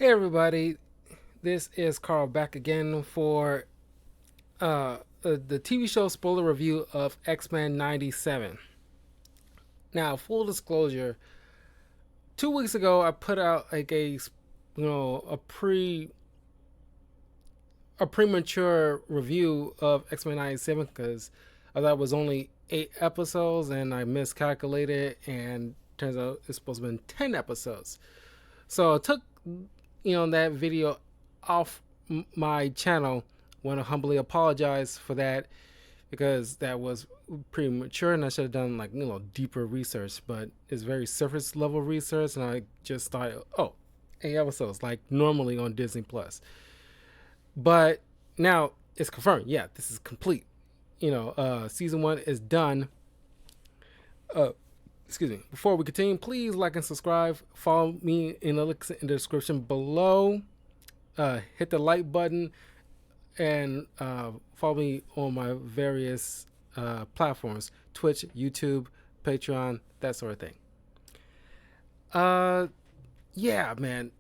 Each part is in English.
Hey everybody, this is Carl back again for the TV show spoiler review of X-Men '97. Now, full disclosure, 2 weeks ago I put out like a premature review of X-Men '97 because I thought it was only 8 episodes and I miscalculated, and turns out it's supposed to be 10 episodes. So I took that video off my channel. Want to humbly apologize for that because that was premature and I should have done deeper research. But it's very surface level research, and I just thought, 8 episodes like normally on Disney Plus. But now it's confirmed. Yeah, this is complete. Season 1 is done. Uh, Excuse me. Before we continue, please like and subscribe. Follow me in the links in the description below. Hit the like button and follow me on my various platforms: Twitch, YouTube, Patreon, that sort of thing. Yeah, man.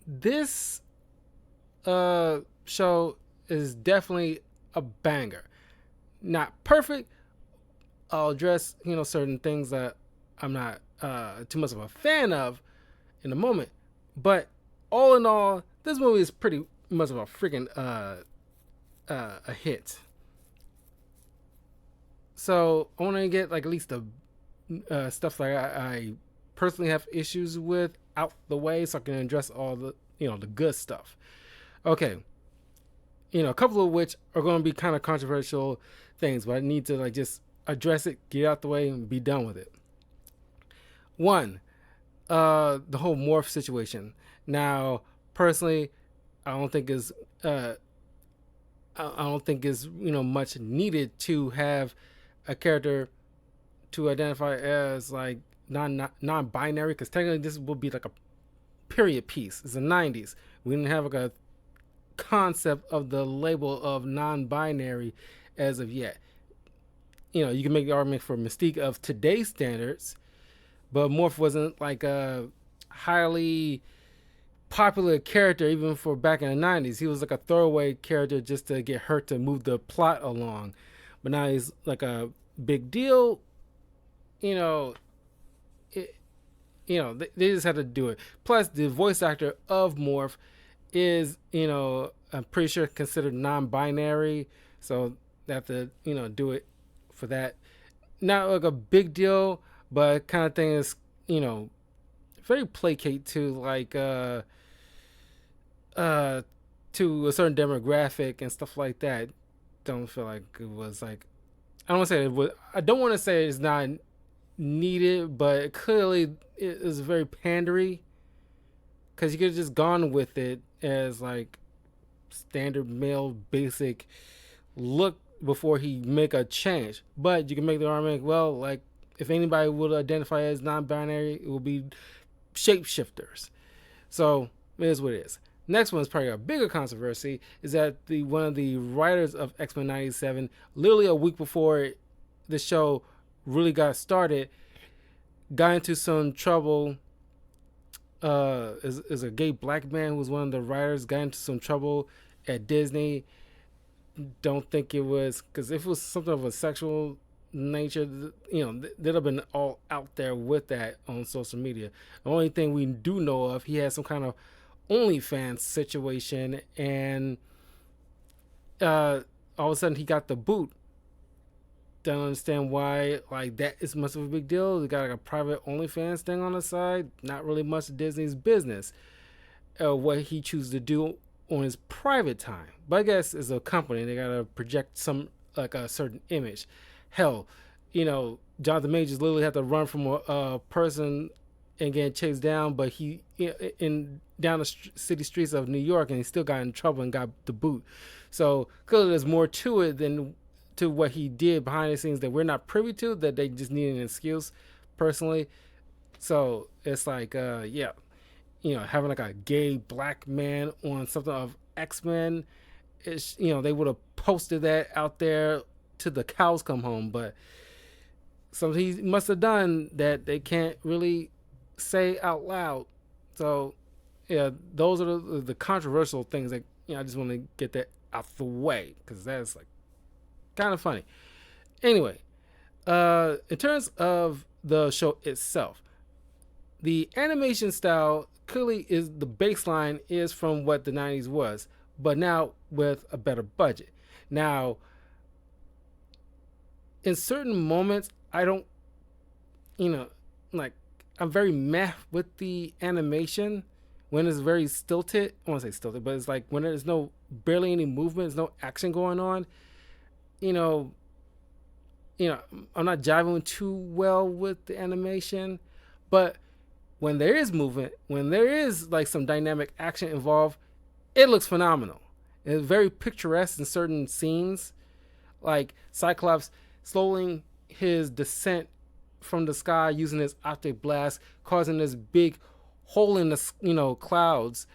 This show is definitely a banger. Not perfect. I'll address certain things that I'm not too much of a fan of in a moment, but all in all, this movie is pretty much of a freaking a hit. So I want to get like at least the stuff that I personally have issues with out the way, so I can address all the the good stuff. Okay, a couple of which are going to be kind of controversial things, but I need to just address it, get out the way, and be done with it. One, the whole morph situation. Now, personally, I don't think is I don't think is much needed to have a character to identify as like non-binary, because technically this will be like a period piece. It's the '90s. We didn't have like a concept of the label of non-binary as of yet. You can make the argument for Mystique of today's standards, but Morph wasn't like a highly popular character even for back in the '90s. He was like a throwaway character just to get hurt to move the plot along. But now he's like a big deal. You know, it, they just had to do it. Plus, the voice actor of Morph is, I'm pretty sure considered non-binary, so they have to, do it for that. Not like a big deal, but kind of thing is, very placate to to a certain demographic and stuff like that. Don't feel like it was like, I don't want to say it was, I don't want to say it's not needed, but clearly it is very pandery, because you could have just gone with it as like standard male basic look before he make a change. But you can make the argument, well, like if anybody would identify as non-binary, it will be shapeshifters. So it is what it is. Next one is probably a bigger controversy, is that one of the writers of X-Men '97, literally a week before the show really got started, got into some trouble. Is a gay black man who was one of the writers, got into some trouble at Disney. Don't think it was, because if it was something of a sexual nature, they'd have been all out there with that on social media. The only thing we do know of, he had some kind of OnlyFans situation, and all of a sudden he got the boot. Don't understand why like that is much of a big deal. He got like a private OnlyFans thing on the side. Not really much of Disney's business. What he chooses to do on his private time. But I guess as a company, they gotta project some like a certain image. Hell, Jonathan Majors literally had to run from a person and get chased down, but he in down the city streets of New York, and he still got in trouble and got the boot. So clearly, there's more to it than to what he did behind the scenes that we're not privy to. That they just need an excuse, personally. So it's like, yeah, having like a gay black man on something of X-Men, it's, they would have posted that out there to the cows come home, but something he must have done that they can't really say out loud. So Yeah, those are the controversial things that I just want to get that out the way because that's like kind of funny. Anyway, in terms of the show itself, the animation style clearly is the baseline is from what the 90s was, but now with a better budget. Now, in certain moments, I don't, you know, like I'm very meh with the animation when it's very stilted. I won't say stilted, but it's like when there's no barely any movement, there's no action going on. You know, I'm not jiving too well with the animation, but when there is movement, when there is like some dynamic action involved, it looks phenomenal. It's very picturesque in certain scenes, like Cyclops slowing his descent from the sky using his optic blast, causing this big hole in the clouds.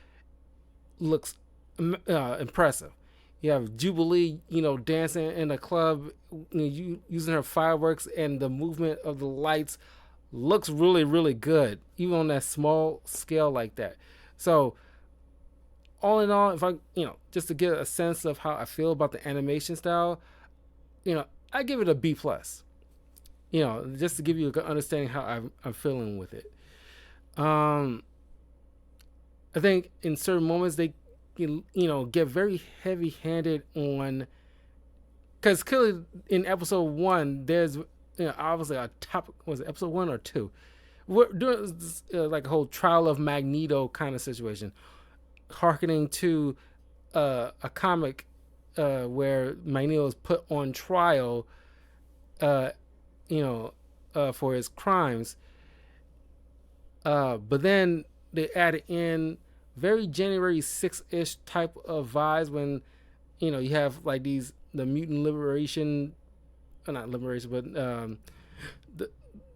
Looks impressive. You have Jubilee, dancing in a club, using her fireworks, and the movement of the lights looks really, really good, even on that small scale like that. So, all in all, if I, just to get a sense of how I feel about the animation style, I give it a B plus. Just to give you a good understanding how I'm feeling with it. I think in certain moments they, get very heavy-handed on, because clearly in episode 1 there's, obviously a topic. Was it episode 1 or 2? We're doing like a whole trial of Magneto kind of situation, hearkening to a comic where Magneto is put on trial, for his crimes. But then they added in very January 6th-ish type of vibes when, you have like the mutant liberation, not liberation, but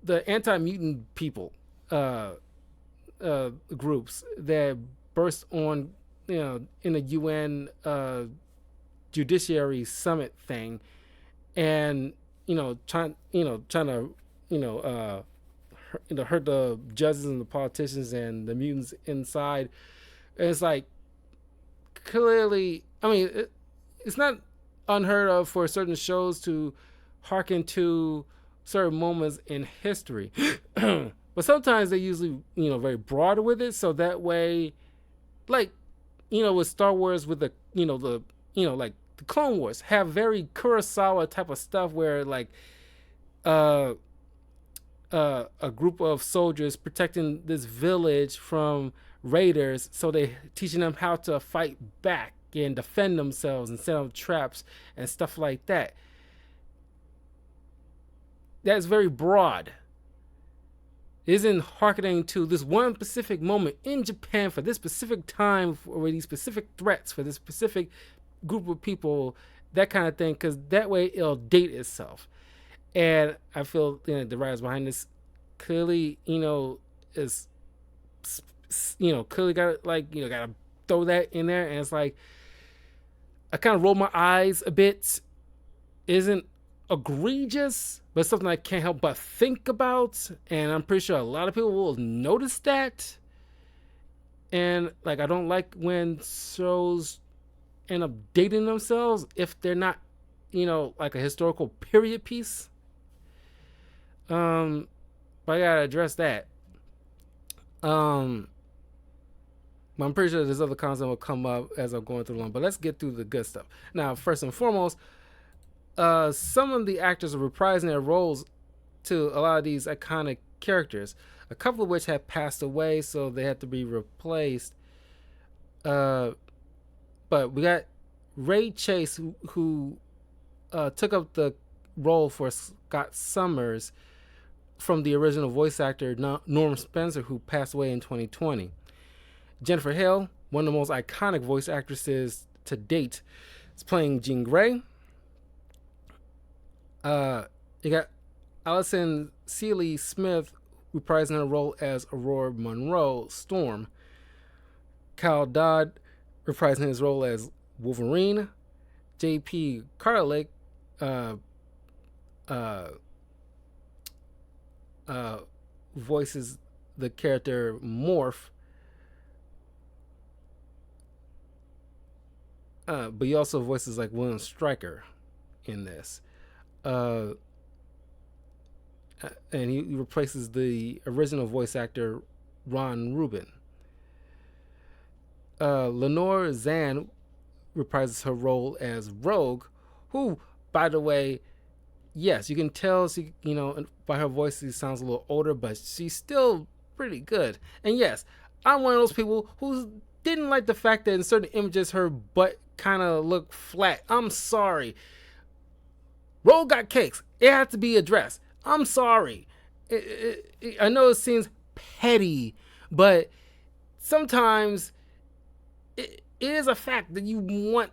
the anti-mutant people, groups that burst on, in a UN judiciary summit thing, and trying to hurt the judges and the politicians and the mutants inside. And it's like clearly, I mean, it's not unheard of for certain shows to hearken to certain moments in history, but sometimes they usually very broad with it, so that way, like with Star Wars, with the like the Clone Wars have very Kurosawa type of stuff where like a group of soldiers protecting this village from raiders, so they teaching them how to fight back and defend themselves and set up traps and stuff like that. That's very broad. It isn't hearkening to this one specific moment in Japan for this specific time for these specific threats for this specific group of people, that kind of thing, because that way it'll date itself. And I feel the writers behind this clearly is clearly got gotta throw that in there. And it's like I kind of roll my eyes a bit. Isn't egregious, but something I can't help but think about, and I'm pretty sure a lot of people will notice that. And like I don't like when shows end up dating themselves if they're not like a historical period piece. But I gotta address that. I'm pretty sure there's other content will come up as I'm going through them, but let's get through the good stuff. Now, first and foremost, some of the actors are reprising their roles to a lot of these iconic characters, a couple of which have passed away, so they had to be replaced. But we got Ray Chase, who took up the role for Scott Summers from the original voice actor Norm Spencer, who passed away in 2020. Jennifer Hale, one of the most iconic voice actresses to date, is playing Jean Grey. You got Alison Sealy Smith reprising her role as Aurora Monroe Storm. Kyle Dodd reprising his role as Wolverine. J.P. Carlick voices the character Morph. But he also voices like William Stryker in this. Uh, and he replaces the original voice actor Ron Rubin. Lenore Zan reprises her role as Rogue, who, by the way, yes, you can tell she, by her voice, she sounds a little older, but she's still pretty good. And yes, I'm one of those people who didn't like the fact that in certain images her butt kind of looked flat. I'm sorry. Rogue got cakes. It had to be addressed. I'm sorry. I know it seems petty, but sometimes it is a fact that you want,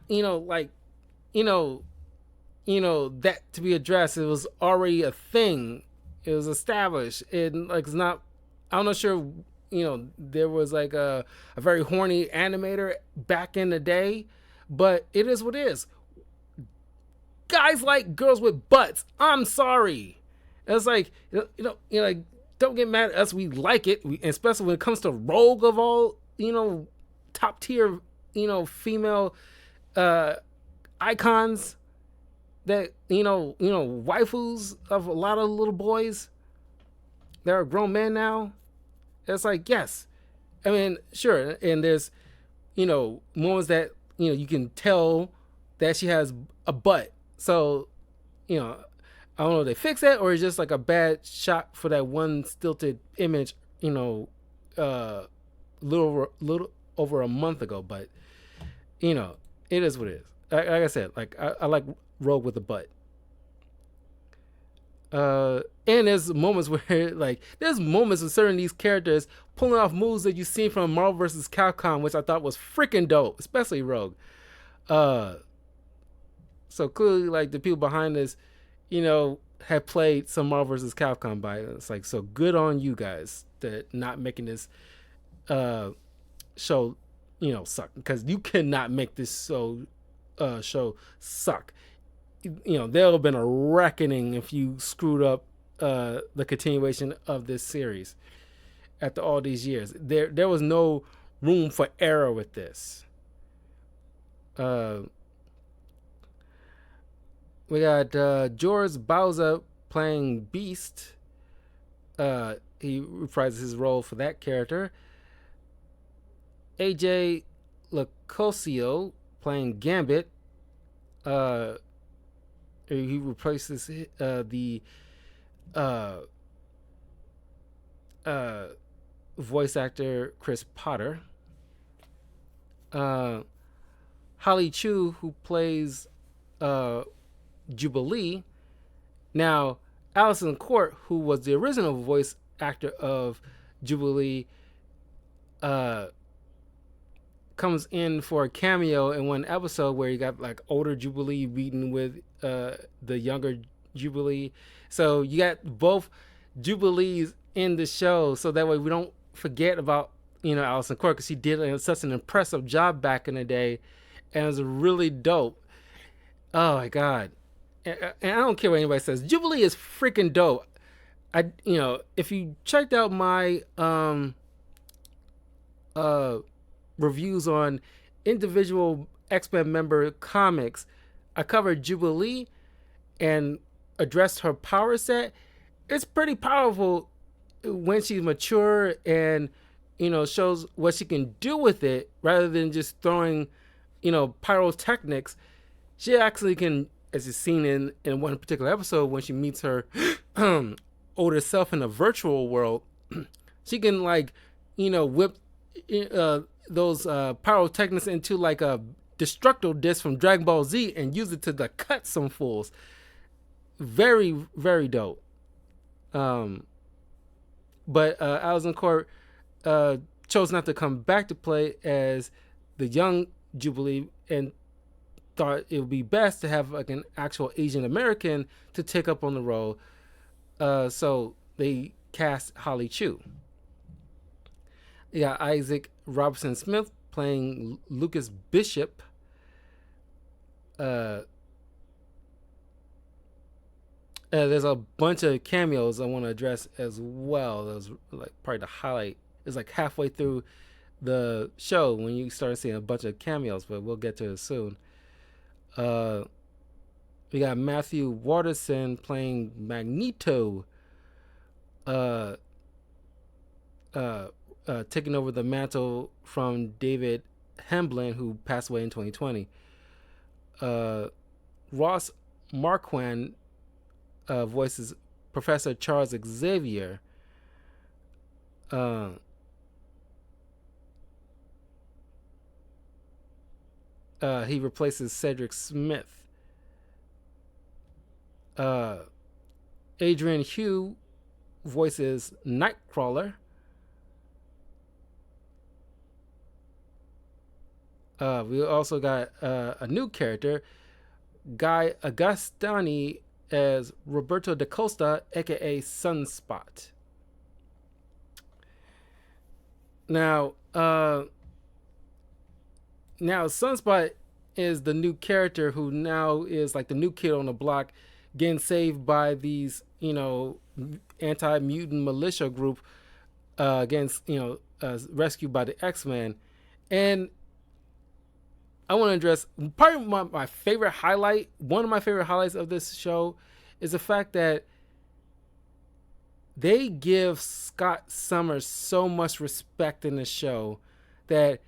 that to be addressed. It was already a thing. It was established. It's not. I'm not sure. There was like a very horny animator back in the day, but it is what it is. Guys like girls with butts. I'm sorry. It's like don't get mad at us. We like it, especially when it comes to Rogue of all top tier female icons that waifus of a lot of little boys that are grown men now. It's like, yes, I mean, sure, and there's moments that you can tell that she has a butt. So I don't know if they fix that or it's just like a bad shot for that one stilted image little over a month ago. But it is what it is. Like I said, like I like Rogue with a butt. And there's moments where there's moments with certain these characters pulling off moves that you've seen from Marvel vs. Capcom, which I thought was freaking dope, especially Rogue. So clearly, the people behind this, have played some Marvel vs. Capcom by it. It's like, so good on you guys that not making this show, suck, because you cannot make this show suck. There'll have been a reckoning if you screwed up the continuation of this series after all these years. There was no room for error with this. We got George Bauza playing Beast. He reprises his role for that character. AJ Lacosio playing Gambit. He replaces the voice actor Chris Potter. Holly Chu, who plays Jubilee. Now, Allison Court, who was the original voice actor of Jubilee, comes in for a cameo in one episode where you got older Jubilee meeting with the younger Jubilee. So you got both Jubilees in the show, so that way we don't forget about Allison Court, because she did such an impressive job back in the day, and it was really dope. Oh my god. And I don't care what anybody says, Jubilee is freaking dope. If you checked out my reviews on individual X-Men member comics, I covered Jubilee and addressed her power set. It's pretty powerful when she's mature and shows what she can do with it, rather than just throwing pyrotechnics. She actually can, as is seen in one particular episode when she meets her older self in a virtual world, she can whip those pyrotechnics into a destructo disc from Dragon Ball Z and use it to cut some fools. Very, very dope. But Allison Court chose not to come back to play as the young Jubilee, and thought it would be best to have an actual Asian American to take up on the role. So they cast Holly Chu. Yeah, Isaac Robertson Smith playing Lucas Bishop. There's a bunch of cameos I want to address as well. That was probably the highlight. It's halfway through the show when you start seeing a bunch of cameos, but we'll get to it soon. Uh, we got Matthew Waterson playing Magneto, uh, taking over the mantle from David Hemblin, who passed away in 2020. Ross Marquand voices Professor Charles Xavier. He replaces Cedric Smith. Adrian Hugh voices Nightcrawler. We also got a new character, Guy Agostani, as Roberto da Costa, aka Sunspot. Now, Sunspot is the new character who now is like the new kid on the block, getting saved by these, anti-mutant militia group against, rescued by the X-Men. And I want to address probably my favorite highlight. One of my favorite highlights of this show is the fact that they give Scott Summers so much respect in the show that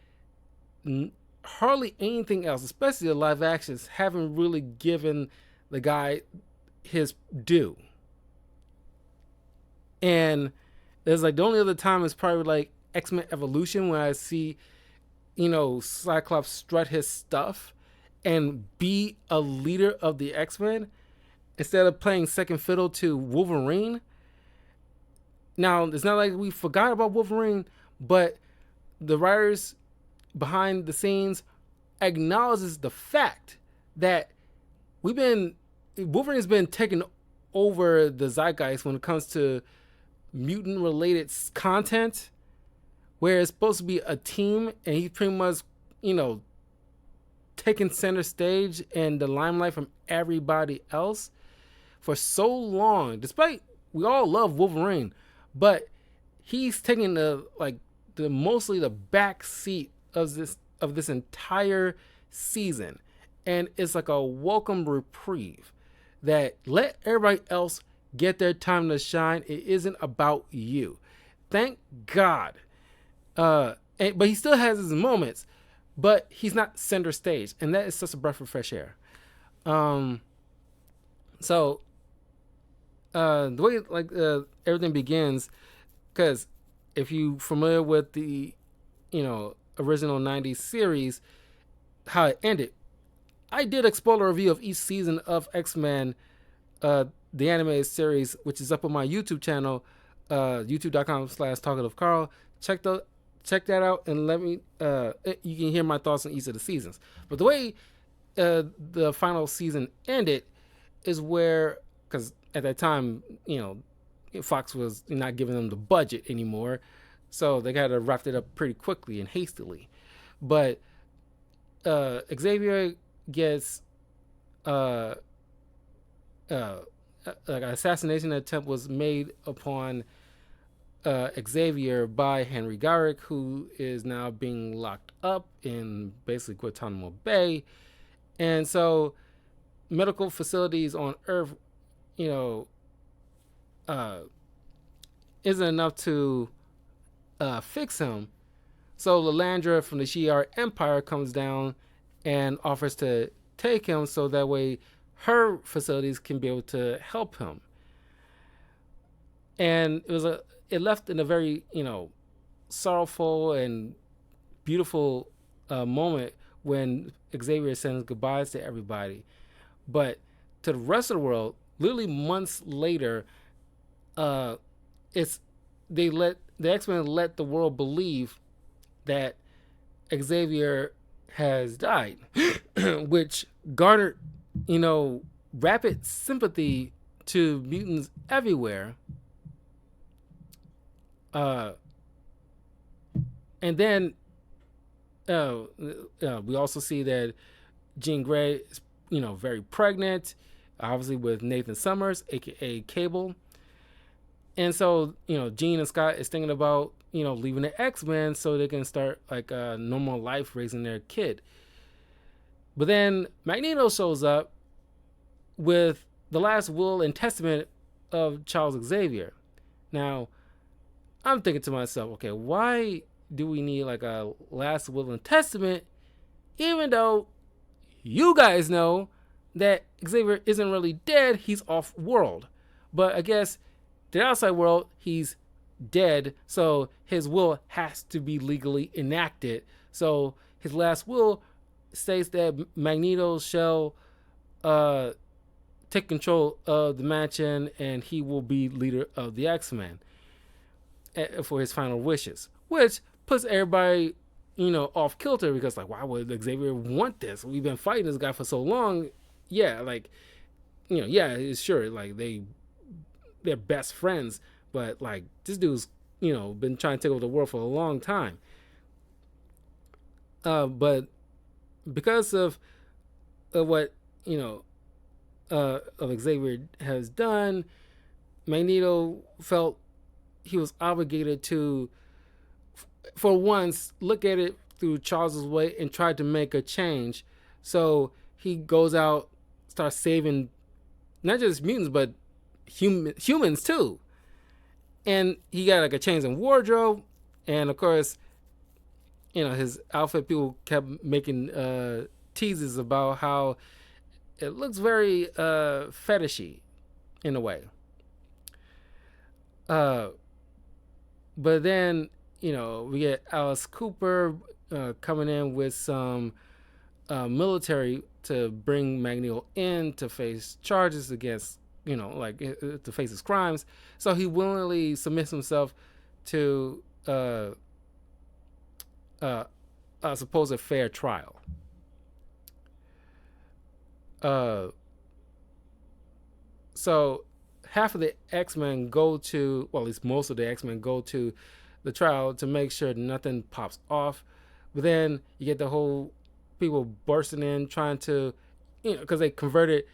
hardly anything else, especially the live actions, haven't really given the guy his due. And there's like the only other time is probably like X-Men Evolution, when I see, Cyclops strut his stuff and be a leader of the X-Men instead of playing second fiddle to Wolverine. Now, it's not like we forgot about Wolverine, but the writers behind the scenes acknowledges the fact that Wolverine's been taking over the zeitgeist when it comes to mutant related content, where it's supposed to be a team and he's pretty much, taking center stage and the limelight from everybody else for so long. Despite we all love Wolverine, but he's taking the mostly the back seat of this entire season, and it's like a welcome reprieve that let everybody else get their time to shine. It isn't about you, thank God. But he still has his moments, but he's not center stage, and that is such a breath of fresh air. So the way everything begins, because if you familiar with the original 90s series, how it ended, I did a spoiler review of each season of X-Men, the animated series, which is up on my YouTube channel, youtube.com/talkativecarl. Check that out and let me you can hear my thoughts on each of the seasons. But the way the final season ended is where, because at that time, Fox was not giving them the budget anymore, so they got to wrap it up pretty quickly and hastily. But Xavier gets like an assassination attempt was made upon Xavier by Henry Garrick, who is now being locked up in basically Guantanamo Bay. And so medical facilities on Earth, isn't enough to fix him. So Lilandra from the Shi'ar Empire comes down and offers to take him, so that way her facilities can be able to help him. And it left in a very sorrowful and beautiful moment when Xavier sends goodbyes to everybody. But to the rest of the world, literally months later, the X-Men let the world believe that Xavier has died, which garnered rapid sympathy to mutants everywhere. And then we also see that Jean Grey is very pregnant, obviously with Nathan Summers, aka Cable. And so Jean and Scott is thinking about leaving the X-Men so they can start like a normal life raising their kid. But then Magneto shows up with the last will and testament of Charles Xavier. Now, I'm thinking to myself, okay, why do we need like a last will and testament, even though you guys know that Xavier isn't really dead, he's off world. But I guess the outside world, he's dead, so his will has to be legally enacted. So his last will states that Magneto shall take control of the mansion and he will be leader of the X-Men for his final wishes, which puts everybody, off kilter because like, why would Xavier want this? We've been fighting this guy for so long. Yeah, like, yeah, it's sure, like they're best friends, but like this dude's, been trying to take over the world for a long time. But because of what of Xavier has done, Magneto felt he was obligated to, for once, look at it through Charles's way and try to make a change. So he goes out, starts saving not just mutants but humans too. And he got like a change in wardrobe, and of course, his outfit, people kept making teases about how it looks very fetishy in a way. But then, we get Alice Cooper coming in with some military to bring Magneto in to face charges against, to face his crimes. So he willingly submits himself to a supposed fair trial. So half of the X-Men go to, well, at least most of the X-Men go to the trial to make sure nothing pops off. But then you get the whole people bursting in trying to, because they converted.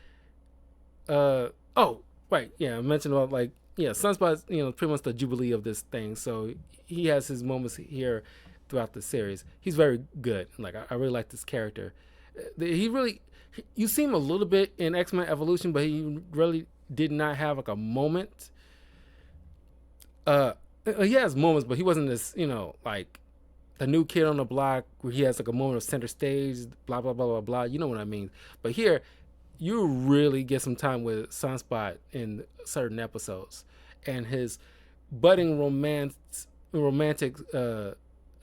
Oh, right, yeah, I mentioned about like, yeah, Sunspot's, pretty much the Jubilee of this thing. So he has his moments here throughout the series. He's very good. Like I really like this character. He really, you see him a little bit in X-Men Evolution, but he really did not have like a moment. He has moments, but he wasn't this, like the new kid on the block where he has like a moment of center stage, blah blah blah blah blah. You know what I mean? But here, you really get some time with Sunspot in certain episodes, and his budding romantic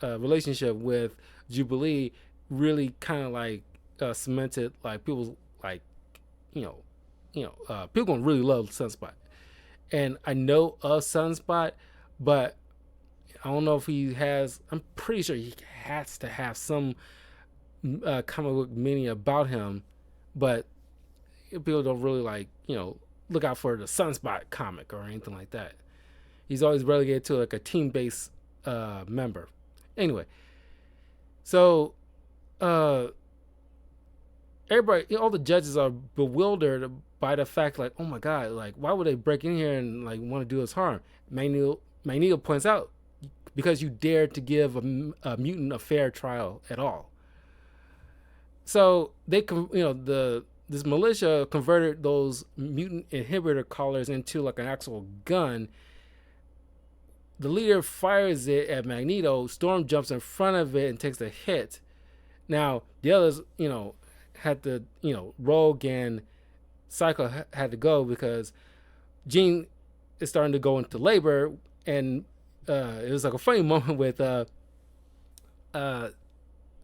relationship with Jubilee really kind of like cemented like people like people gonna really love Sunspot. And I know of Sunspot, but I don't know if he has. I'm pretty sure he has to have some comic book meaning about him, but people don't really like look out for the Sunspot comic or anything like that. He's always relegated to like a team-based member. Anyway, so everybody, all the judges are bewildered by the fact, like, oh my god, like, why would they break in here and like want to do us harm? Magneto points out, because you dared to give a mutant a fair trial at all. So they, this militia converted those mutant inhibitor collars into like an actual gun. The leader fires it at Magneto. Storm jumps in front of it and takes a hit. Now the others, had to, Rogue and Cycle had to go because Jean is starting to go into labor, and it was like a funny moment with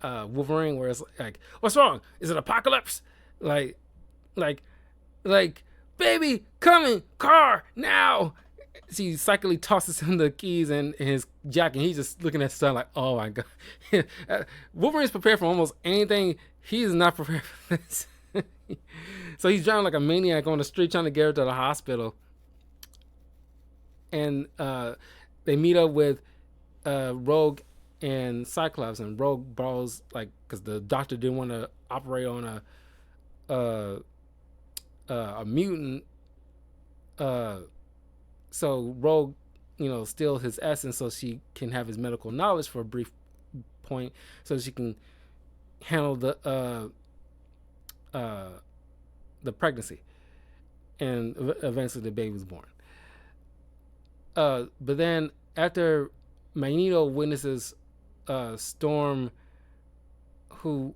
Wolverine where it's like, "What's wrong? Is it apocalypse?" Like, baby, coming, car now. She psychically tosses him the keys and his jacket. And he's just looking at stuff like, oh my god. Wolverine's prepared for almost anything. He's not prepared for this. So he's driving like a maniac on the street trying to get her to the hospital. And they meet up with Rogue and Cyclops, and Rogue borrows, like, because the doctor didn't want to operate on a mutant. So Rogue steal his essence so she can have his medical knowledge for a brief point, so she can handle the pregnancy, and eventually the baby was born. But then after Magneto witnesses Storm, who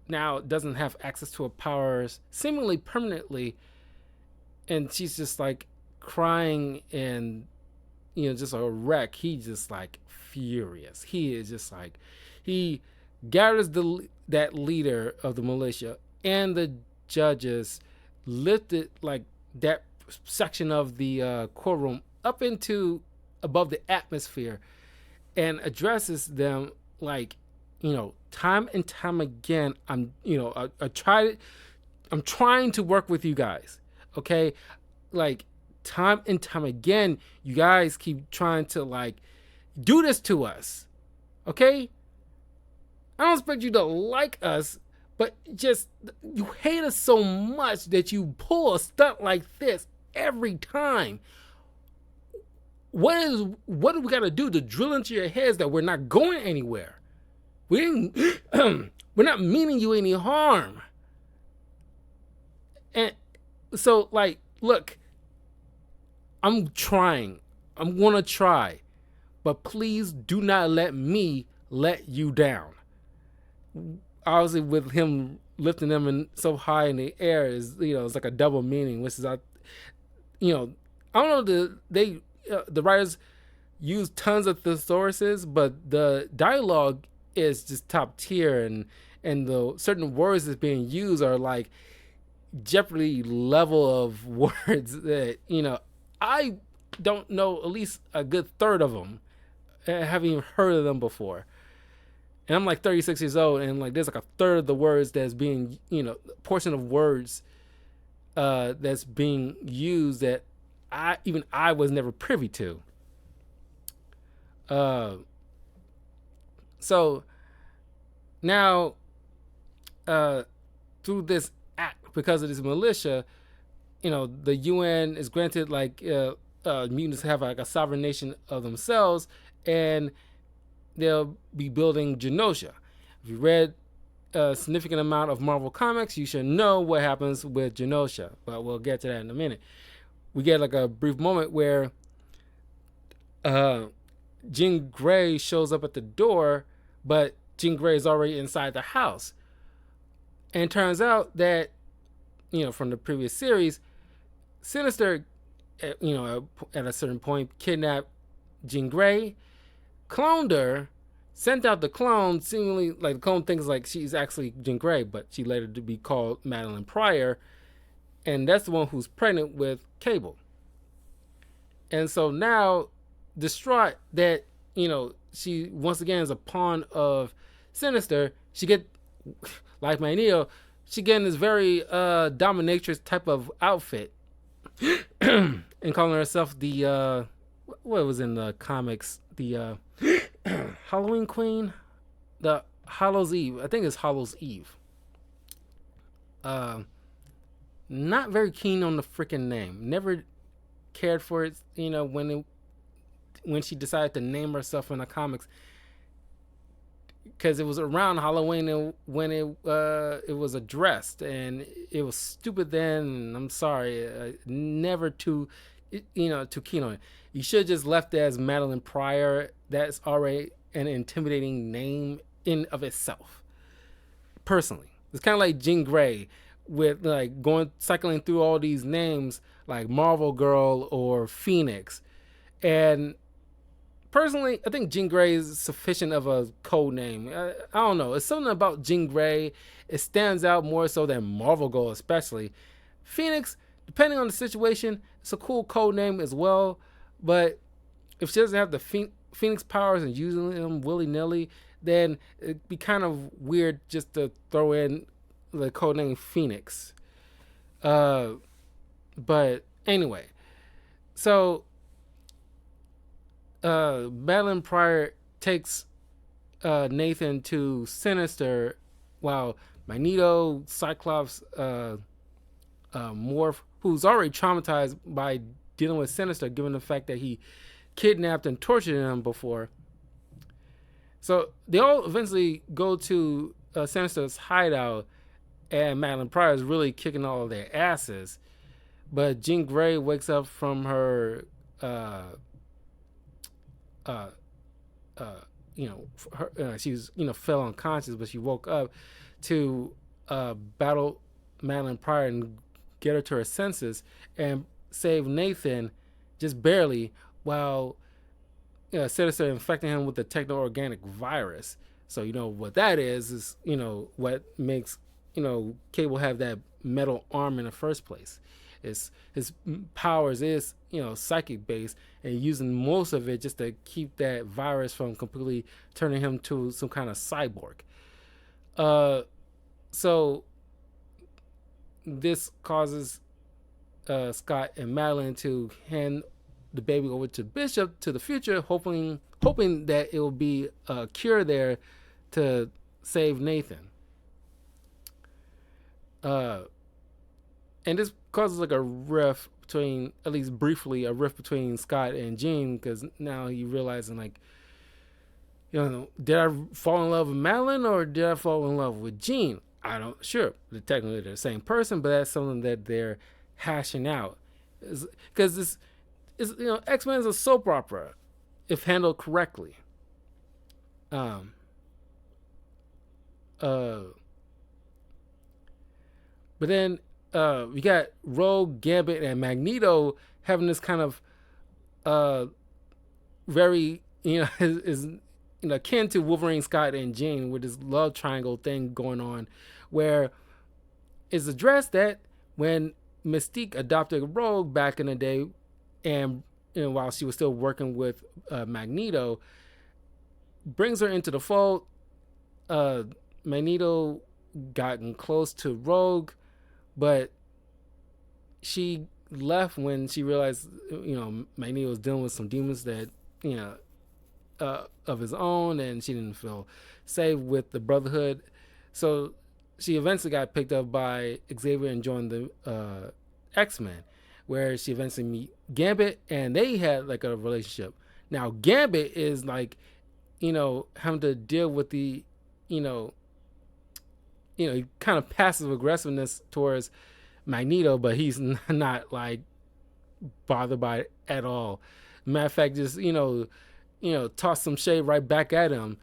now doesn't have access to her powers seemingly permanently, and she's just like crying and just a wreck. He's just like furious. He is just like, he gathers that leader of the militia and the judges, lifted like that section of the courtroom up into above the atmosphere, and addresses them like, time and time again. I'm trying to work with you guys, okay? Like, time and time again, you guys keep trying to like do this to us, okay? I don't expect you to like us, but just, you hate us so much that you pull a stunt like this every time. What do we got to do to drill into your heads that we're not going anywhere? We're not meaning you any harm. And so, like, look, I'm trying. I'm going to try. But please do not let me let you down. Obviously, with him lifting them so high in the air is, it's like a double meaning, which is, I don't know, the writers use tons of thesauruses, but the dialogue is just top tier, and the certain words that's being used are like Jeopardy level of words that, I don't know at least a good third of them. I haven't even heard of them before. And I'm like 36 years old, and like there's like a third of the words that's being, portion of words that's being used that I was never privy to. So now, through this act, because of this militia, the UN is granted like mutants have like a sovereign nation of themselves, and they'll be building Genosha. If you read a significant amount of Marvel comics, you should know what happens with Genosha, but we'll get to that in a minute. We get like a brief moment where Jean Grey shows up at the door, but Jean Grey is already inside the house. And it turns out that, from the previous series, Sinister, at a certain point, kidnapped Jean Grey, cloned her, sent out the clone, seemingly like the clone thinks like she's actually Jean Grey, but she later to be called Madeline Pryor, and that's the one who's pregnant with Cable. And so now, distraught that she once again is a pawn of Sinister, she get, like Magneto, she getting this very dominatrix type of outfit, and calling herself the what was in the comics, the Halloween Queen, the Hallows Eve. I think it's Hallows Eve. Not very keen on the freaking name. Never cared for it. When she decided to name herself in the comics, because it was around Halloween when it was addressed, and it was stupid then. And I'm sorry, never too keen on it. You should have just left it as Madeline Pryor. That's already an intimidating name in of itself. Personally, it's kind of like Jean Grey, with like cycling through all these names like Marvel Girl or Phoenix, and personally, I think Jean Grey is sufficient of a code name. I don't know. It's something about Jean Grey. It stands out more so than Marvel Girl, especially. Phoenix, depending on the situation, it's a cool code name as well. But if she doesn't have the Phoenix powers and using them willy-nilly, then it'd be kind of weird just to throw in the code name Phoenix. But anyway, so Madeline Pryor takes Nathan to Sinister, while Magneto, Cyclops, Morph, who's already traumatized by dealing with Sinister, given the fact that he kidnapped and tortured him before. So they all eventually go to Sinister's hideout, and Madeline Pryor is really kicking all of their asses. But Jean Grey wakes up from her, uh, she was, fell unconscious, but she woke up to battle Madeline Pryor and get her to her senses and save Nathan just barely, while Sinister infecting him with the techno-organic virus. So what that is what makes Cable have that metal arm in the first place. His powers is psychic based, and using most of it just to keep that virus from completely turning him to some kind of cyborg. So this causes Scott and Madeline to hand the baby over to Bishop to the future, hoping that it will be a cure there to save Nathan. And this causes like a rift between, at least briefly, a rift between Scott and Jean, because now he realizing like, did I fall in love with Madeline or did I fall in love with Jean? I don't sure. They're technically the same person, but that's something that they're hashing out. Because this is X-Men is a soap opera if handled correctly. But then we got Rogue, Gambit, and Magneto having this kind of very is akin to Wolverine, Scott, and Jean, with this love triangle thing going on, where it's addressed that when Mystique adopted Rogue back in the day, and while she was still working with Magneto, brings her into the fold. Magneto gotten close to Rogue, but she left when she realized Magneto was dealing with some demons that of his own, and she didn't feel safe with the Brotherhood. So she eventually got picked up by Xavier and joined the X-Men, where she eventually meet Gambit, and they had like a relationship. Now Gambit is like having to deal with the kind of passive aggressiveness towards Magneto, but he's not like bothered by it at all. Matter of fact, just toss some shade right back at him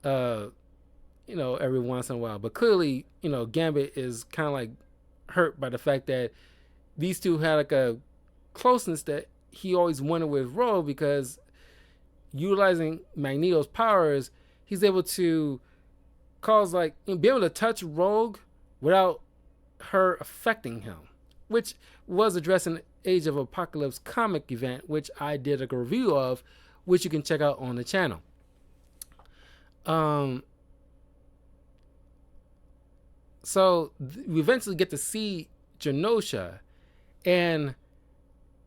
every once in a while. But clearly Gambit is kind of like hurt by the fact that these two had like a closeness that he always wanted with Rogue, because utilizing Magneto's powers, he's able to cause be able to touch Rogue without her affecting him, which was addressed in the Age of Apocalypse comic event, which I did a review of, which you can check out on the channel. So we eventually get to see Genosha, and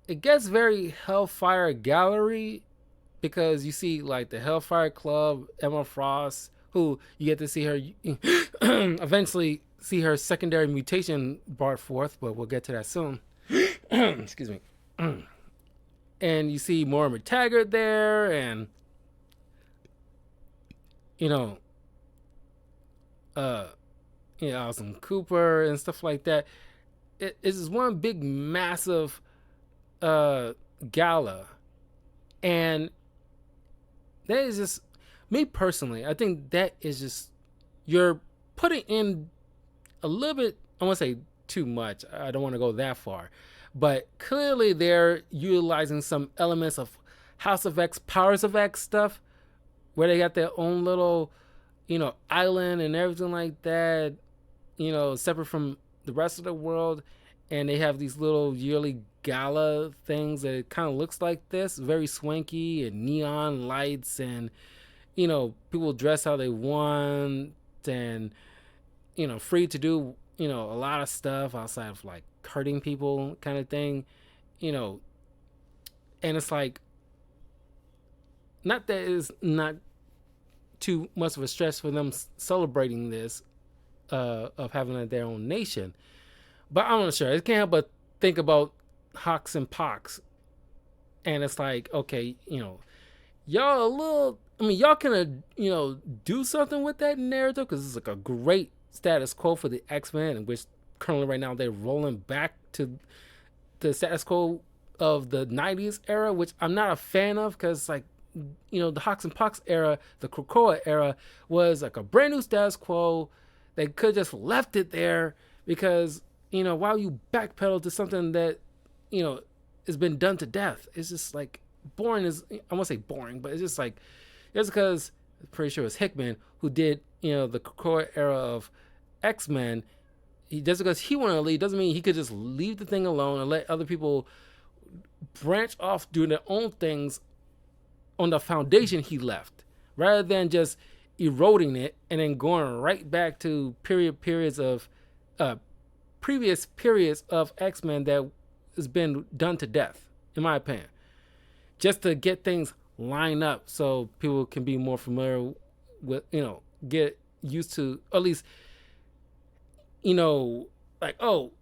it gets very Hellfire Gallery, because you see like the Hellfire Club, Emma Frost, who you get to see her eventually see her secondary mutation brought forth, but we'll get to that soon. Excuse me. And you see Moira McTaggart there, and Alison Cooper and stuff like that. It's one big massive gala, and that is just, me personally, I think that is just, you're putting in a little bit, I want to say too much, I don't want to go that far, but clearly they're utilizing some elements of House of X, Powers of X stuff, where they got their own little island and everything like that, separate from the rest of the world, and they have these little yearly gala things that it kind of looks like this, very swanky and neon lights, and people dress how they want, and free to do a lot of stuff outside of like hurting people kind of thing, and it's like, not that it's not too much of a stress for them celebrating this of having their own nation, but I'm not sure. I can't help but think about Hawks and Pox And it's like, okay, y'all a little. I mean, y'all can do something with that narrative because it's like a great status quo for the X-Men, in which currently right now they're rolling back to the status quo of the 90s era, which I'm not a fan of because like the Hawks and Pucks era, the Krakoa era was like a brand new status quo. They could just left it there because while you backpedal to something that you know has been done to death, it's just like boring. Is I won't say boring, but it's just like it's because I'm pretty sure it was Hickman who did the Krakoa era of X-Men. Just because he wanted to leave doesn't mean he could just leave the thing alone and let other people branch off doing their own things on the foundation he left, rather than just eroding it and then going right back to periods of previous periods of X-Men that has been done to death, in my opinion, just to get things lined up so people can be more familiar with, get used to, at least, like, oh,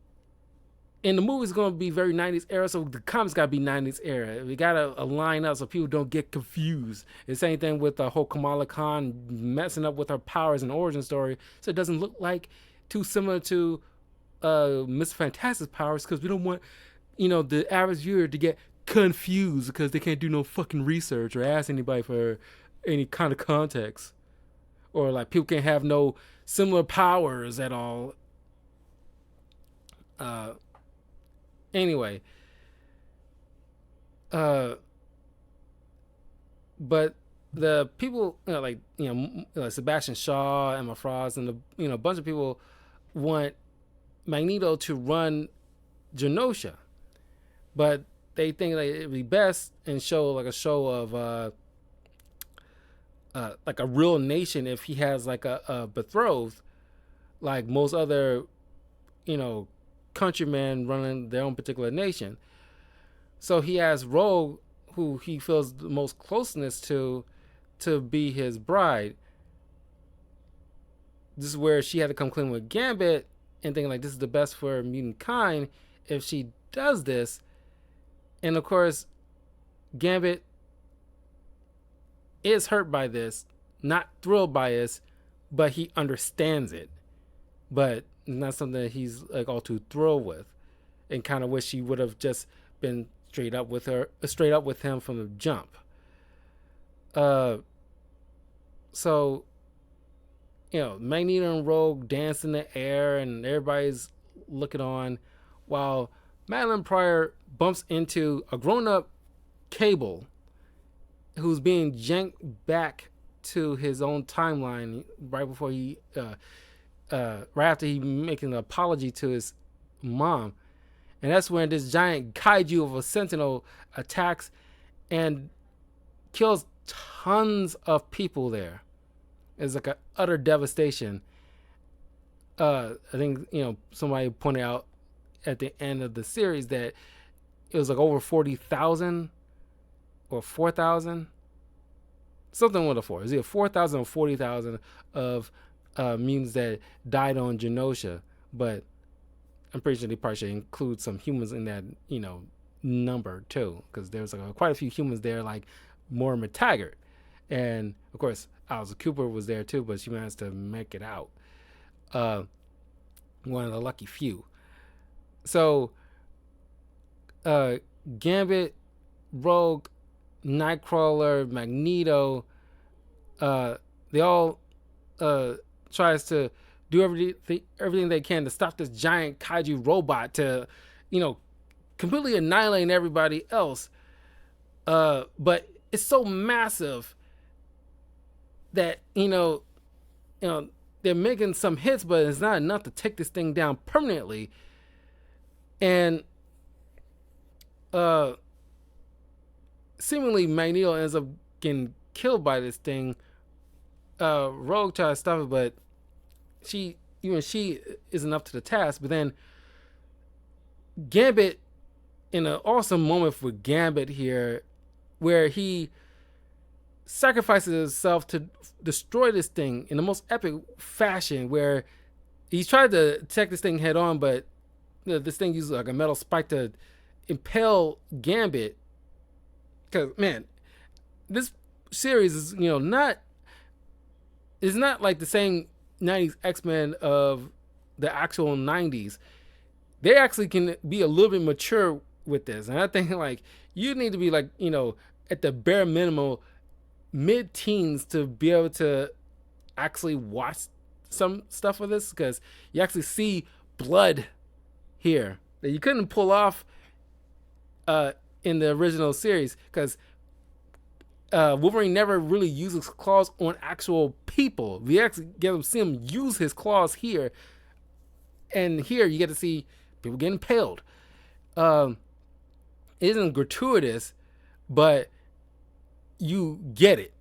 and the movie's going to be very 90s era, so the comics got to be 90s era. We got to line up so people don't get confused. The same thing with the whole Kamala Khan messing up with her powers and origin story, so it doesn't look like too similar to Mr. Fantastic's powers, because we don't want, the average viewer to get confused because they can't do no fucking research or ask anybody for any kind of context. Or like people can't have no similar powers at all. Anyway, but the people, Sebastian Shaw, Emma Frost, and a bunch of people want Magneto to run Genosha, but they think like it'd be best and show like a show of like a real nation if he has like a betrothed, like most other, countrymen running their own particular nation. So he has Rogue, who he feels the most closeness to be his bride. This is where she had to come clean with Gambit and thinking like this is the best for mutant kind if she does this. And of course, Gambit is hurt by this, not thrilled by this, but he understands it. But not something that he's like all too thrilled with, and kind of wish he would have just been straight up with him from the jump. So Magneto and Rogue dance in the air, and everybody's looking on, while Madeline Pryor bumps into a grown-up Cable, who's being janked back to his own timeline right before he right after he making an apology to his mom. And that's when this giant kaiju of a Sentinel attacks and kills tons of people there. It's like an utter devastation. I think somebody pointed out at the end of the series that it was like over 40,000 or 4,000, something with a 4. Is it 4,000 or 40,000 of mutants that died on Genosha? But I'm pretty sure they probably should include some humans in that number too, because there's like quite a few humans there, like Moira McTaggart, and of course Alice Cooper was there too, but she managed to make it out. One of the lucky few. So Gambit, Rogue, Nightcrawler, Magneto, they all tries to do everything they can to stop this giant kaiju robot to, completely annihilating everybody else. But it's so massive that they're making some hits, but it's not enough to take this thing down permanently. And seemingly Magneto ends up getting killed by this thing. Rogue tries to stop it, but she isn't up to the task. But then Gambit, in an awesome moment for Gambit here, where he sacrifices himself to destroy this thing in the most epic fashion, where he tried to attack this thing head on, but this thing uses like a metal spike to impale Gambit because man, this series is not it's not like the same 90s X-Men of the actual 90s. They actually can be a little bit mature with this, and I think like you need to be like at the bare minimum mid-teens to be able to actually watch some stuff of this, because you actually see blood here that you couldn't pull off in the original series, because Wolverine never really uses claws on actual people. We actually get to see him use his claws here, and here you get to see people getting impaled. It isn't gratuitous, but you get it.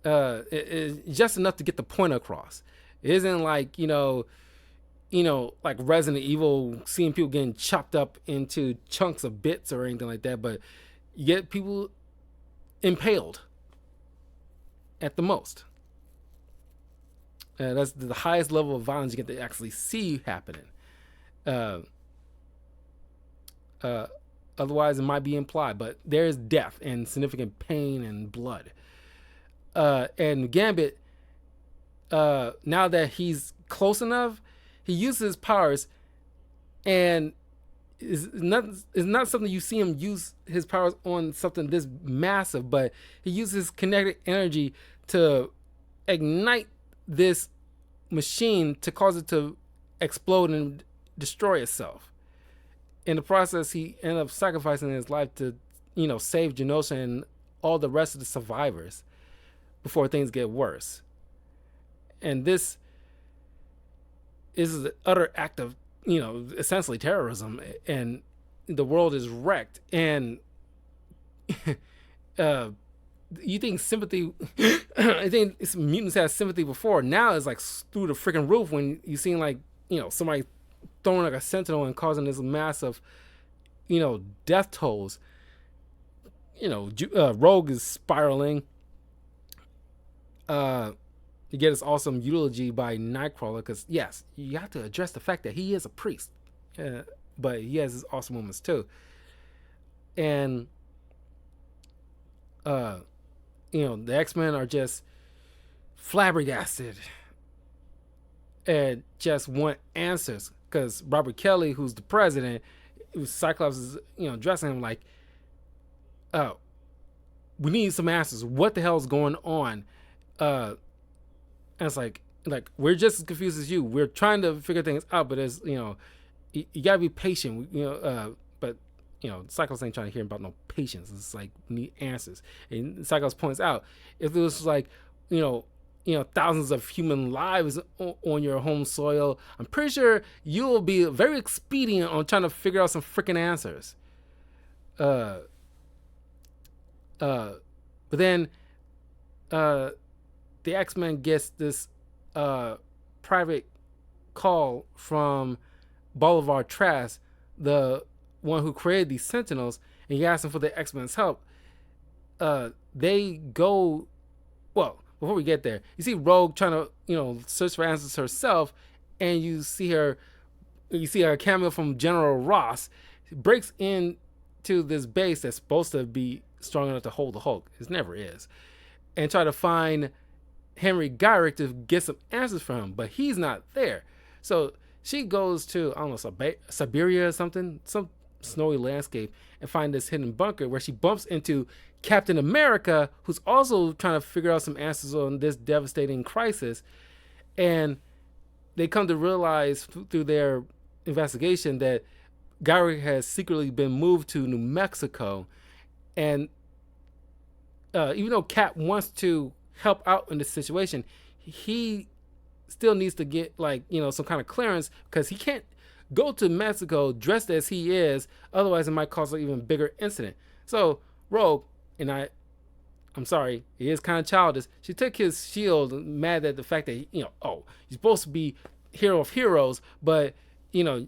It's just enough to get the point across. It isn't like like Resident Evil, seeing people getting chopped up into chunks of bits or anything like that, but you get people impaled at the most. That's the highest level of violence you get to actually see happening. Otherwise, it might be implied, but there is death and significant pain and blood. And Gambit, now that he's close enough, he uses his powers, and is not something you see him use his powers on something this massive, but he uses kinetic energy to ignite this machine to cause it to explode and destroy itself. In the process, he ended up sacrificing his life to, save Genosha and all the rest of the survivors before things get worse. And this is an utter act of, essentially terrorism, and the world is wrecked. And you think sympathy, I think mutants had sympathy before. Now it's like through the freaking roof when you see like, somebody throwing like a sentinel and causing this massive, death tolls. Rogue is spiraling. You get his awesome eulogy by Nightcrawler, because yes, you have to address the fact that he is a priest, but he has his awesome moments too. And the X-Men are just flabbergasted and just want answers, because Robert Kelly, who's the president, Cyclops is addressing him like, oh, we need some answers. What the hell is going on? And it's like we're just as confused as you. We're trying to figure things out, but as you gotta be patient. But Cyclops ain't trying to hear about no patience. It's like we need answers. And Cyclops points out, if it was like thousands of human lives on your home soil, I'm pretty sure you will be very expedient on trying to figure out some freaking answers. But then the X-Men gets this private call from Bolivar Trask, the one who created these Sentinels, and he asks him for the X-Men's help. They go, well, before we get there, you see Rogue trying to, search for answers herself, and you see a cameo from General Ross. He breaks into this base that's supposed to be strong enough to hold the Hulk. It never is. And try to find Henry Gyrick to get some answers from him, but he's not there. So she goes to, I don't know, Siberia or something, some snowy landscape, and find this hidden bunker where she bumps into Captain America, who's also trying to figure out some answers on this devastating crisis. And they come to realize through their investigation that Gyrick has secretly been moved to New Mexico. And even though Cap wants to help out in this situation, he still needs to get some kind of clearance, because he can't go to Mexico dressed as he is, otherwise it might cause an even bigger incident. So Rogue, and I'm sorry, he is kind of childish, she took his shield, mad at the fact that you're supposed to be hero of heroes, but but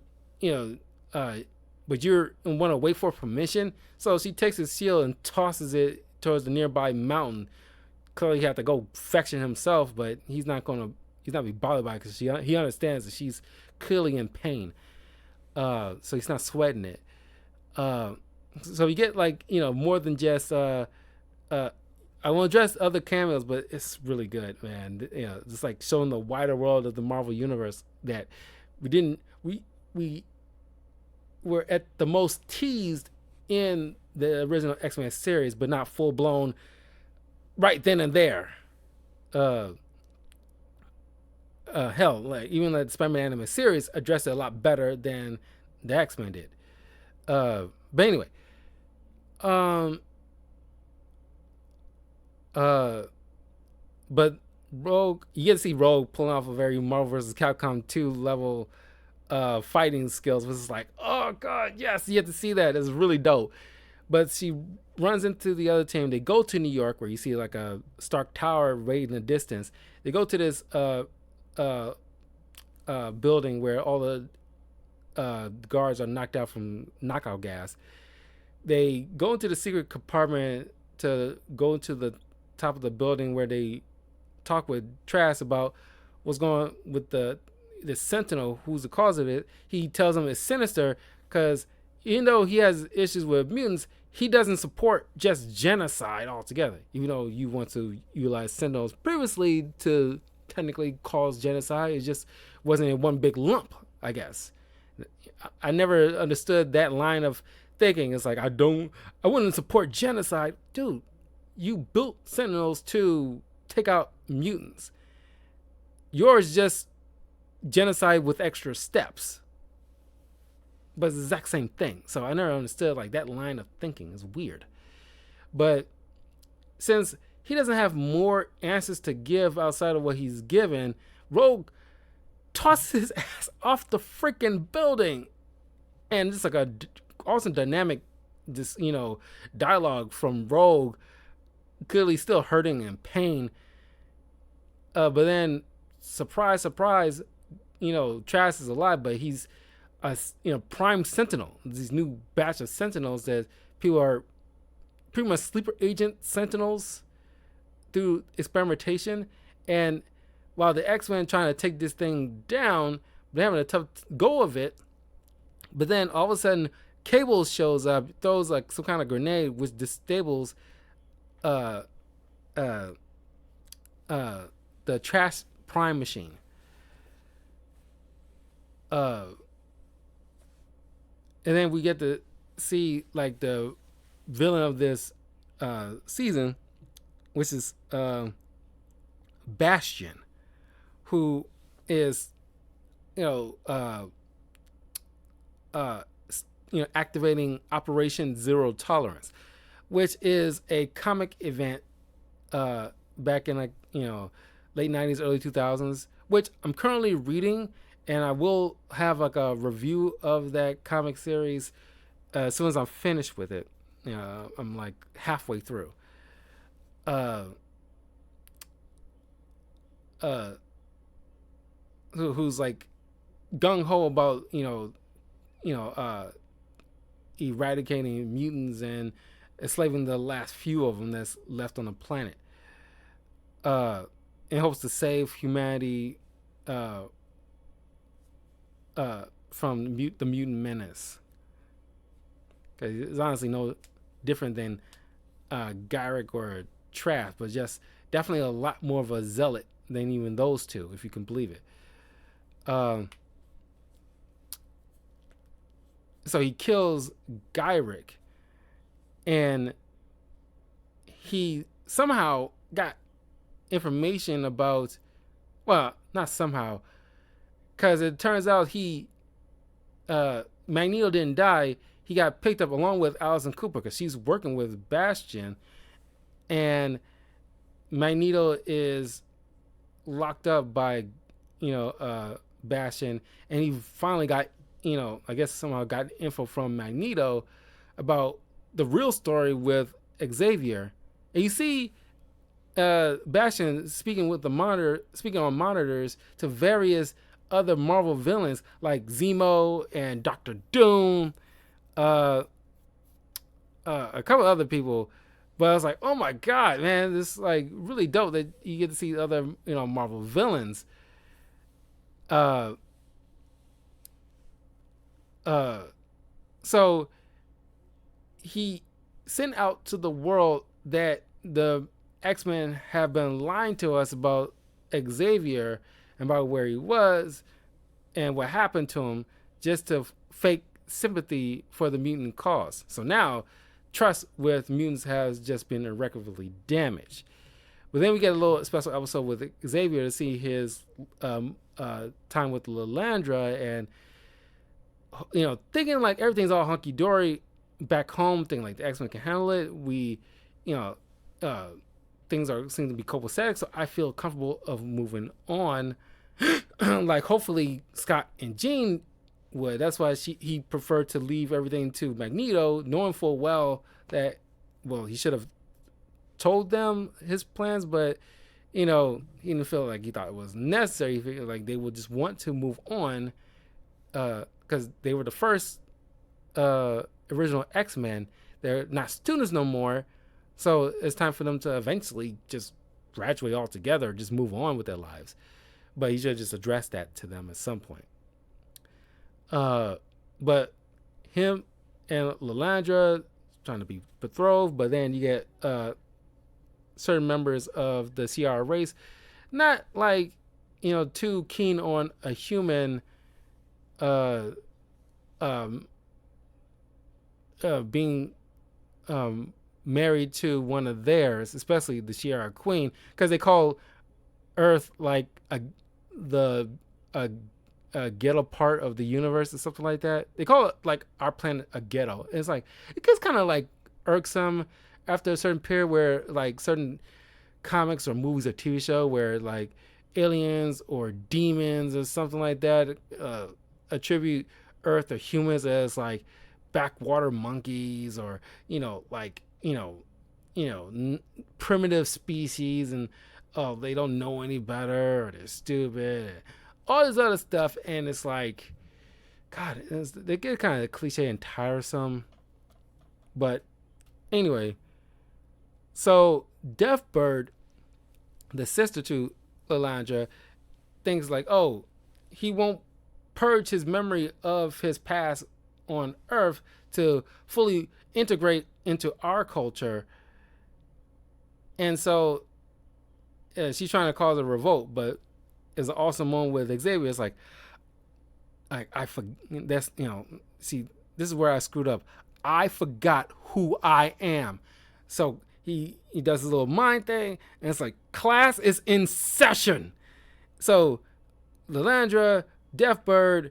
you want to wait for permission. So she takes his shield and tosses it towards the nearby mountain. Clearly he had to go fetch it himself, but he's not be bothered by it, because he understands that she's clearly in pain. So he's not sweating it. So you get like more than just uh I won't address other cameos, but it's really good, man. Just like showing the wider world of the Marvel universe that we didn't we were at the most teased in the original X-Men series, but not full blown right then and there. Uh, hell, like even the Spider-Man anime series addressed it a lot better than the X-Men did. But anyway, um, uh, but Rogue, you get to see Rogue pulling off a very Marvel vs. Capcom 2 level fighting skills, which is like, oh god, yes, you get to see that. It's really dope. But she runs into the other team. They go to New York, where you see like a Stark Tower right in the distance. They go to this uh, building where all the guards are knocked out from knockout gas. They go into the secret compartment to go into the top of the building where they talk with Trask about what's going on with the Sentinel, who's the cause of it. He tells them it's Sinister because even though he has issues with mutants, he doesn't support just genocide altogether. Even though you want to utilize Sentinels previously to technically cause genocide, it just wasn't in one big lump, I guess. I never understood that line of thinking. It's like I wouldn't support genocide, dude. You built Sentinels to take out mutants. Yours just genocide with extra steps, but it's the exact same thing. So I never understood like that line of thinking is weird. But since he doesn't have more answers to give outside of what he's given, Rogue tosses his ass off the freaking building, and it's like a awesome dynamic, just dialogue from Rogue, clearly still hurting and pain. But then, surprise, surprise, Trask is alive, but he's a prime Sentinel. These new batch of Sentinels that people are pretty much sleeper agent Sentinels through experimentation. And while the X-Men trying to take this thing down, they're having a tough go of it. But then all of a sudden, Cable shows up, throws like some kind of grenade, which disables the Trask Prime machine. And then we get to see like the villain of this season, which is Bastion, who is activating Operation Zero Tolerance, which is a comic event back in like late 90s, early 2000s, which I'm currently reading, and I will have like a review of that comic series as soon as I'm finished with it. I'm like halfway through. Who's like gung ho about eradicating mutants and enslaving the last few of them that's left on the planet, in hopes to save humanity from the mutant menace. Because it's honestly no different than Gyrick or Trask, but just definitely a lot more of a zealot than even those two, if you can believe it. So he kills Gyrick, and he somehow got information about, well, not somehow, because it turns out Magneto didn't die. He got picked up along with Allison Cooper because she's working with Bastion, and Magneto is locked up by Bastion, and he finally got I guess somehow got info from Magneto about the real story with Xavier. And you see Bastion speaking on monitors to various other Marvel villains like Zemo and Doctor Doom, a couple other people. But I was like, oh my god, man, this is like really dope that you get to see other Marvel villains. So he sent out to the world that the X-Men have been lying to us about Xavier and about where he was and what happened to him, just to fake sympathy for the mutant cause. So now trust with mutants has just been irreparably damaged. But then we get a little special episode with Xavier to see his time with Lilandra, and thinking like everything's all hunky dory back home, thinking like the X-Men can handle it. We, you know, things seem to be copacetic, so I feel comfortable of moving on. Like hopefully Scott and Jean would. That's why he preferred to leave everything to Magneto, knowing full well that he should have told them his plans, but he didn't feel like he thought it was necessary. He figured like they would just want to move on because they were the first original X-Men. They're not students no more, so it's time for them to eventually just graduate altogether, just move on with their lives. But he should have just addressed that to them at some point. But him and Lilandra trying to be betrothed, but then you get certain members of the CR race not like too keen on a human being married to one of theirs, especially the Shi'ar Queen, because they call Earth like a ghetto part of the universe or something like that. They call it like our planet a ghetto. And it's like it gets kind of like irksome after a certain period where like certain comics or movies or TV show where like aliens or demons or something like that attribute Earth or humans as like backwater monkeys or primitive species, and they don't know any better or they're stupid, all this other stuff. And it's like, God, they get kind of cliche and tiresome. But anyway, so Deathbird, the sister to Lilandra, thinks like, oh, he won't purge his memory of his past on Earth to fully integrate into our culture. And so she's trying to cause a revolt, but it's an awesome moment with Xavier. It's like I forget. That's see, this is where I screwed up. I forgot who I am. So he does his little mind thing, and it's like class is in session. So Lilandra, Deathbird,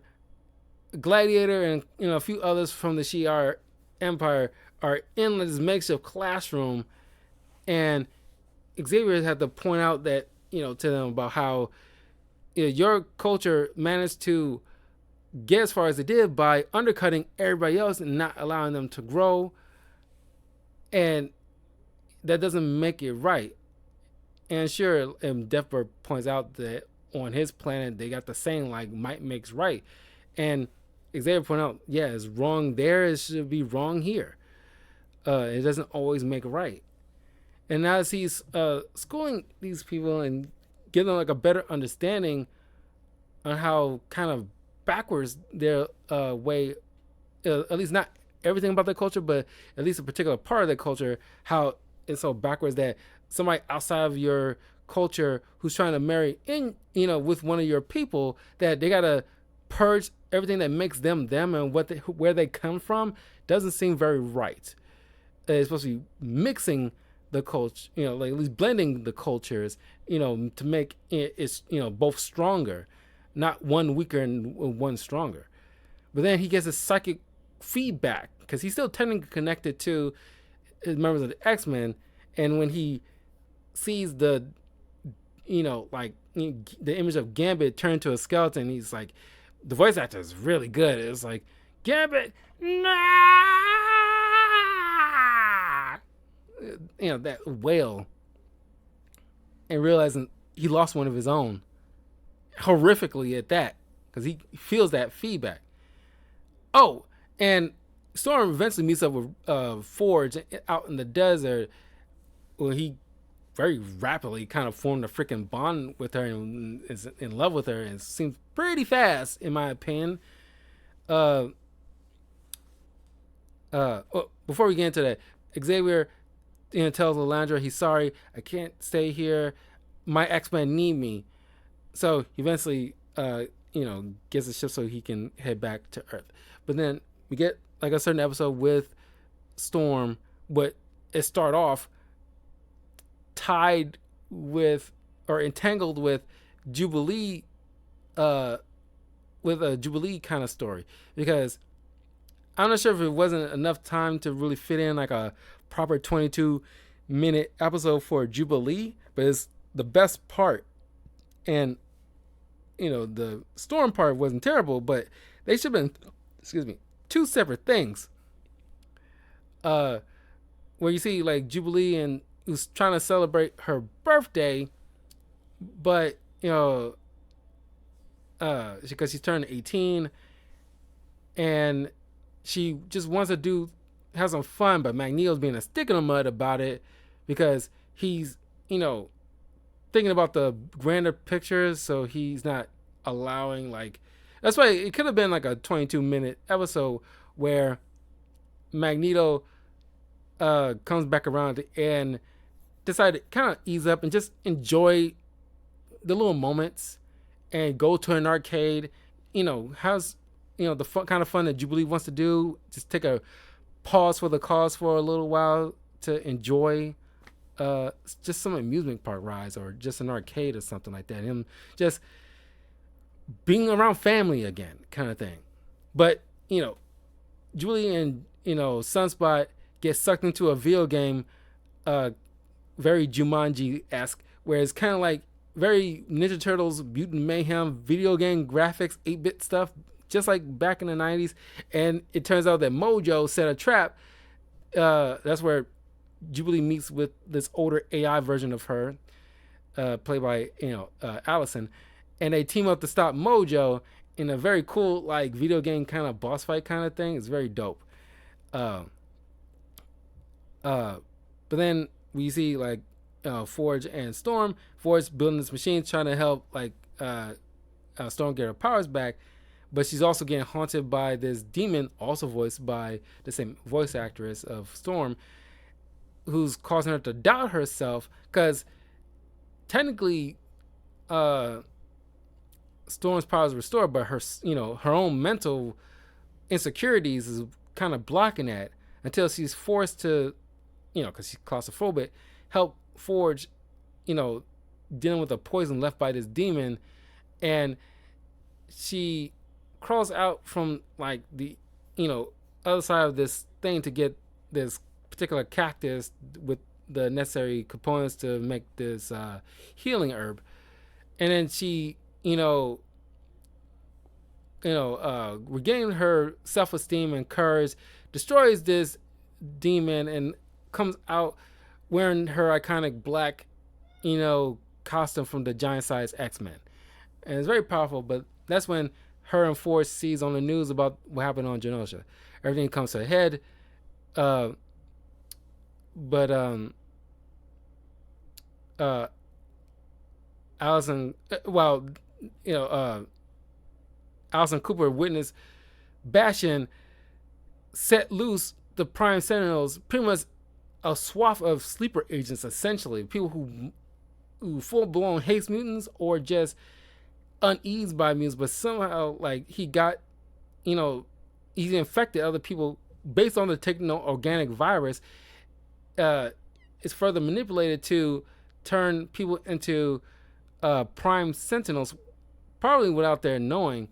Gladiator, and a few others from the Shi'ar Empire are in this makeshift classroom, and Xavier had to point out that to them about how your culture managed to get as far as it did by undercutting everybody else and not allowing them to grow, and that doesn't make it right. And sure, Deathbird points out that on his planet they got the saying like might makes right, and Xavier pointed out, yeah, it's wrong there, it should be wrong here. It doesn't always make right. And as he's schooling these people and giving them like a better understanding on how kind of backwards their way, at least not everything about their culture, but at least a particular part of their culture, how it's so backwards that somebody outside of your culture who's trying to marry in, with one of your people, that they gotta purge everything that makes them them and where they come from, doesn't seem very right. It's supposed to be mixing the culture, like at least blending the cultures, to make it both stronger, not one weaker and one stronger. But then he gets a psychic feedback because he's still technically connected to his members of the X-Men, and when he sees the image of Gambit turn to a skeleton, he's like, the voice actor is really good. It's like, Gambit, nah! That wail, and realizing he lost one of his own, horrifically at that, because he feels that feedback. Oh, and Storm eventually meets up with Forge out in the desert, where he very rapidly kind of formed a freaking bond with her and is in love with her, and it seems pretty fast, in my opinion. Before we get into that, Xavier, tells Lilandra he's sorry. I can't stay here. My X-Men need me. So he eventually, gets the ship so he can head back to Earth. But then we get like a certain episode with Storm, but it start off tied with or entangled with Jubilee, with a Jubilee kind of story, because I'm not sure if it wasn't enough time to really fit in like a proper 22-minute episode for Jubilee, but it's the best part. And the Storm part wasn't terrible, but they should have been, excuse me, two separate things. Where you see like Jubilee and who's trying to celebrate her birthday, but because she's turned 18 and she just wants to have some fun, but Magneto's being a stick in the mud about it because he's thinking about the grander pictures, so he's not allowing like. That's why it could have been like a 22-minute episode where Magneto comes back around and decide to kind of ease up and just enjoy the little moments and go to an arcade. How's the kind of fun that Jubilee wants to do. Just take a pause for the cause for a little while to enjoy just some amusement park rides or just an arcade or something like that. Him just being around family again, kind of thing. But Julie and Sunspot get sucked into a video game, very Jumanji-esque, where it's kind of like very Ninja Turtles, Mutant Mayhem, video game graphics, 8-bit stuff, just like back in the 90s. And it turns out that Mojo set a trap. That's where Jubilee meets with this older AI version of her, played by Allison, and they team up to stop Mojo in a very cool like video game kind of boss fight kind of thing. It's very dope. But then we see like Forge and Storm. Forge building this machine trying to help like Storm get her powers back, but she's also getting haunted by this demon, also voiced by the same voice actress of Storm, who's causing her to doubt herself, because technically Storm's powers are restored, but her own mental insecurities is kind of blocking that until she's forced to, because she's claustrophobic, help Forge, dealing with the poison left by this demon. And she crawls out from like the, other side of this thing to get this particular cactus with the necessary components to make this healing herb. And then she, regains her self-esteem and courage, destroys this demon, and comes out wearing her iconic black, costume from the giant size X-Men. And it's very powerful, but that's when her and Force sees on the news about what happened on Genosha. Everything comes to a head. Allison, Allison Cooper witnessed Bastion set loose the Prime Sentinels, pretty much a swath of sleeper agents, essentially people who full-blown hates mutants or just uneased by mutants, but somehow like he got, he's infected other people based on the techno-organic virus. It's further manipulated to turn people into Prime Sentinels, probably without their knowing.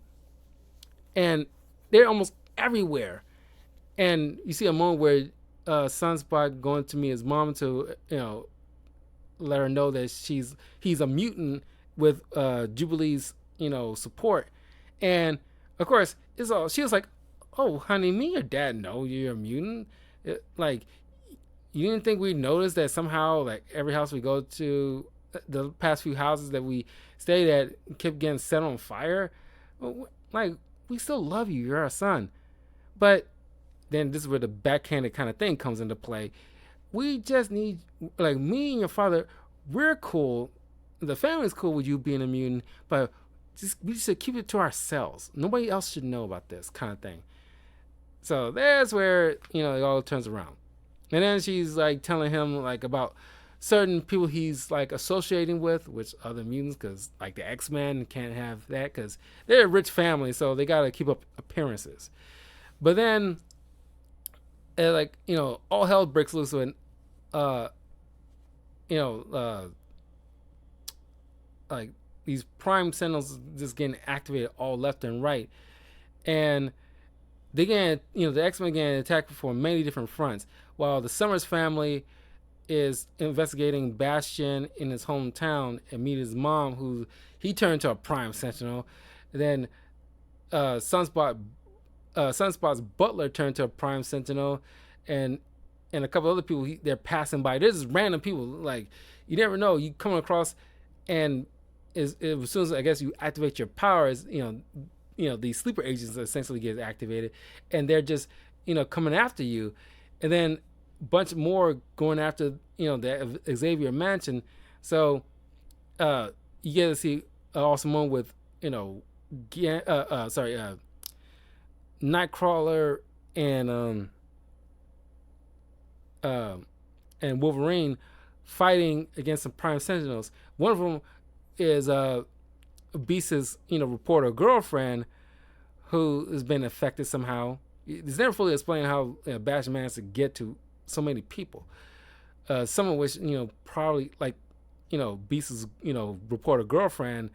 And they're almost everywhere. And you see a moment where Sunspot going to meet his mom to, let her know that he's a mutant with Jubilee's, support. And of course, she was like, "Oh, honey, me and your dad know you're a mutant. Like, you didn't think we'd notice that somehow, like every house we go to, the past few houses that we stayed at kept getting set on fire? Like, we still love you. You're our son." But then this is where the backhanded kind of thing comes into play. We just need, like, me and your father, we're cool. The family's cool with you being a mutant, but we should keep it to ourselves. Nobody else should know about this kind of thing. So that's where it all turns around. And then she's like telling him like about certain people he's like associating with, which other mutants, because like the X-Men can't have that because they're a rich family, so they gotta keep up appearances. But then, like all hell breaks loose when, uh, you know, uh, like these Prime Sentinels just getting activated all left and right, and they get the X-Men getting attacked from many different fronts, while the Summers family is investigating Bastion in his hometown and meet his mom, who he turned to a Prime Sentinel. And then Sunspot's butler turned to a Prime Sentinel, and a couple other people they're passing by. There's just random people, like you never know. You come across, and as soon as I guess you activate your powers, these sleeper agents essentially get activated, and they're just coming after you, and then a bunch more going after the Xavier Mansion. So you get to see also one with Nightcrawler and Wolverine fighting against some Prime Sentinels. One of them is Beast's reporter girlfriend, who has been affected somehow. It's never fully explained how Bastion managed to get to so many people. Some of which probably like Beast's reporter girlfriend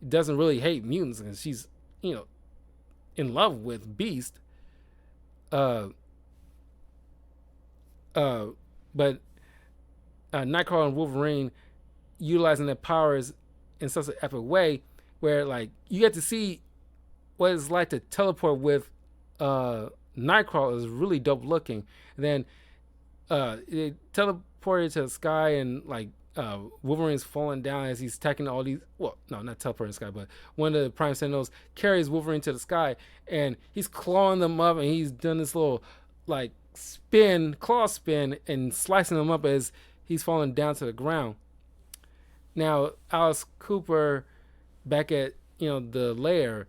doesn't really hate mutants, and she's in love with Beast. But Nightcrawler and Wolverine utilizing their powers in such an epic way, where like you get to see what it's like to teleport with Nightcrawler is really dope looking. And then it teleported to the sky, and like Wolverine's falling down as he's attacking all these. Well, no, not teleporting to the sky, but one of the Prime Sentinels carries Wolverine to the sky, and he's clawing them up, and he's done this little like claw spin, and slicing them up as he's falling down to the ground. Now, Alice Cooper, back at the lair,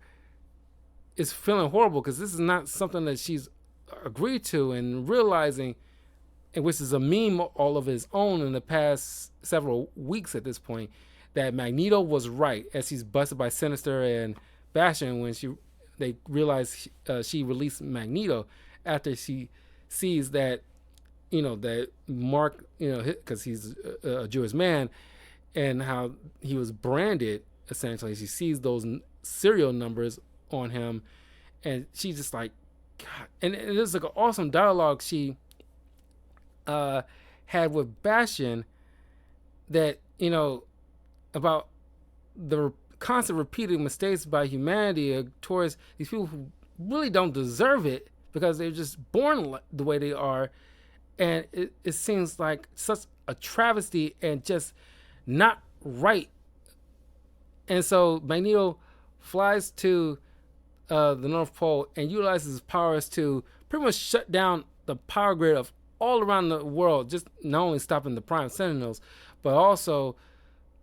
is feeling horrible because this is not something that she's agreed to, and realizing, and which is a meme all of his own in the past several weeks at this point, that Magneto was right as he's busted by Sinister and Bastion when they realize she released Magneto after she sees that that Mark because he's a Jewish man, and how he was branded essentially. She sees those serial numbers on him, and she's just like, God. And there's like an awesome dialogue she had with Bastion that about the constant repeated mistakes by humanity towards these people who really don't deserve it because they're just born the way they are, and it seems like such a travesty and just not right. And so Magneto flies to the North Pole and utilizes his powers to pretty much shut down the power grid of all around the world, just not only stopping the Prime Sentinels, but also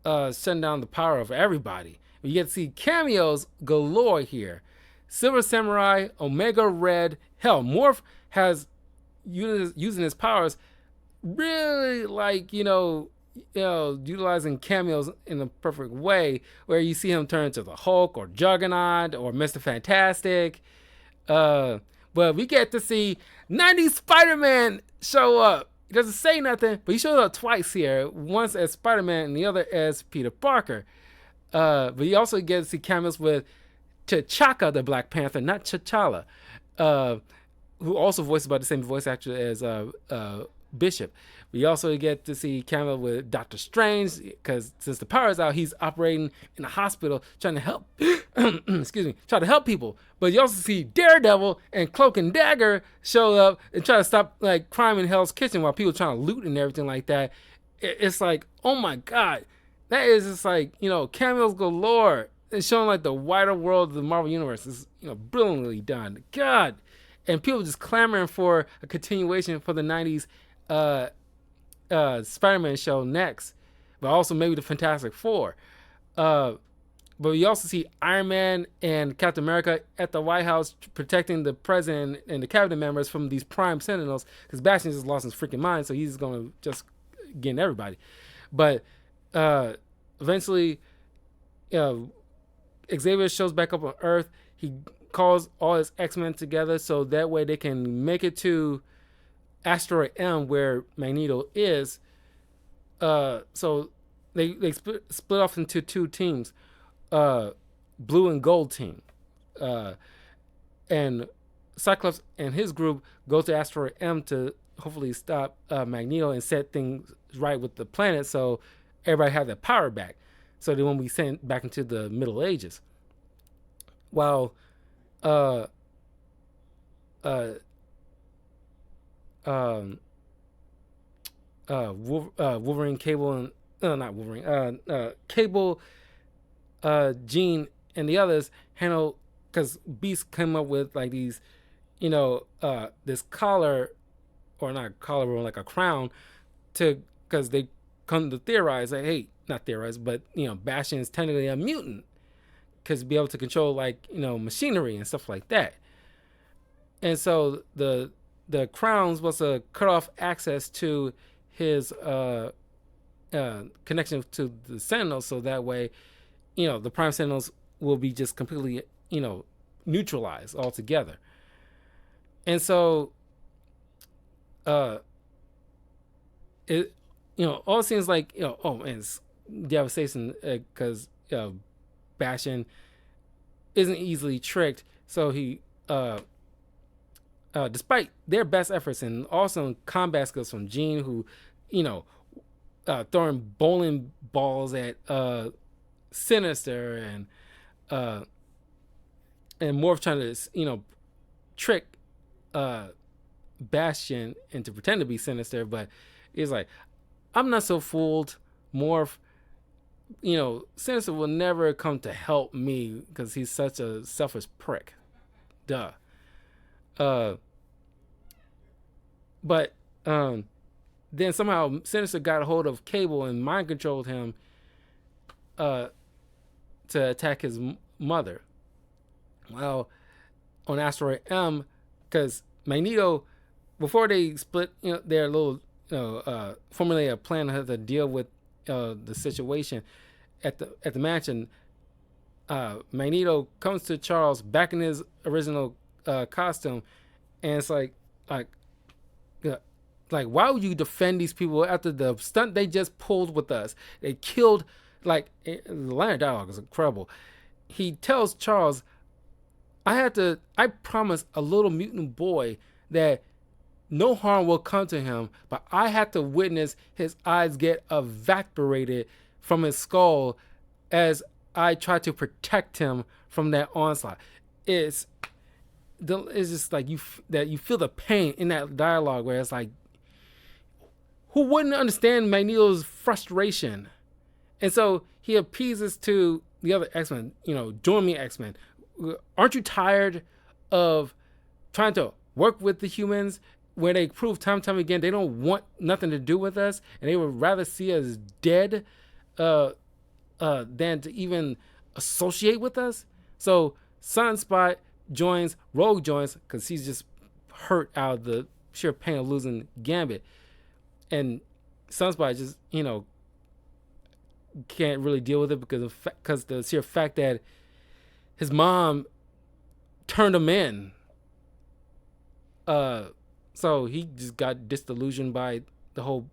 shutting down the power of everybody. You get to see cameos galore here. Silver Samurai, Omega Red, hell, Morph has using his powers really like utilizing cameos in a perfect way, where you see him turn to the Hulk or Juggernaut or Mr. Fantastic. But we get to see 90s Spider-Man show up. He doesn't say nothing, but he shows up twice here, once as Spider-Man and the other as Peter Parker. But you also get to see cameos with T'Chaka, the Black Panther, not T'Challa, who also voices by the same voice actor as Bishop. We also get to see cameo with Doctor Strange, because since the power is out, he's operating in a hospital trying to help try to help people. But you also see Daredevil and Cloak and Dagger show up and try to stop like crime in Hell's Kitchen while people trying to loot and everything like that. It's like, oh my God, that is just like, cameos galore. It's showing like the wider world of the Marvel Universe is, brilliantly done. God. And people just clamoring for a continuation for the 90s Spider-Man show next, but also maybe the Fantastic Four. But you also see Iron Man and Captain America at the White House protecting the president and the cabinet members from these prime sentinels, because Bastion just lost his freaking mind, so he's going to just get in everybody. But eventually, Xavier shows back up on Earth. He calls all his X-Men together so that way they can make it to Asteroid M, where Magneto is. So they split off into two teams, blue and gold team, and Cyclops and his group go to Asteroid M to hopefully stop Magneto and set things right with the planet, so everybody have their power back, so they won't be sent back into the Middle Ages. While uh, uh, um, Wolverine, Cable, and not Wolverine, Cable, Jean, and the others handle, because Beast came up with like these, this collar, or not collar, but like a crown, to, because they come to theorize like, hey, not theorize, but Bastion is technically a mutant, because be able to control like machinery and stuff like that, and so the crown's supposed to cut off access to his connection to the Sentinels, so that way, the Prime Sentinels will be just completely, neutralized altogether. And so, it, all it seems like, oh, and it's devastation, because Bastion isn't easily tricked. So he, despite their best efforts and also combat skills from Jean, who, throwing bowling balls at Sinister, and Morph trying to trick Bastion into pretend to be Sinister, but he's like, I'm not so fooled, Morph. Sinister will never come to help me because he's such a selfish prick. Duh. But then somehow Sinister got a hold of Cable and mind controlled him to attack his mother. Well, on Asteroid M, because Magneto, before they split, their little, formulate a plan how to deal with the situation at the mansion. Magneto comes to Charles back in his original costume, and it's like, why would you defend these people after the stunt they just pulled with us? They killed, the line of dialogue is incredible. He tells Charles, I promised a little mutant boy that no harm will come to him, but I had to witness his eyes get evaporated from his skull as I tried to protect him from that onslaught. It's just like you feel the pain in that dialogue, where it's like, who wouldn't understand Magneto's frustration? And so he appeases to the other X-Men, join me, X-Men. Aren't you tired of trying to work with the humans, where they prove time and time again they don't want nothing to do with us, and they would rather see us dead than to even associate with us? So Sunspot joins, Rogue joins, because he's just hurt out of the sheer pain of losing Gambit. And Sunspot just, can't really deal with it because the sheer fact that his mom turned him in. So he just got disillusioned by the whole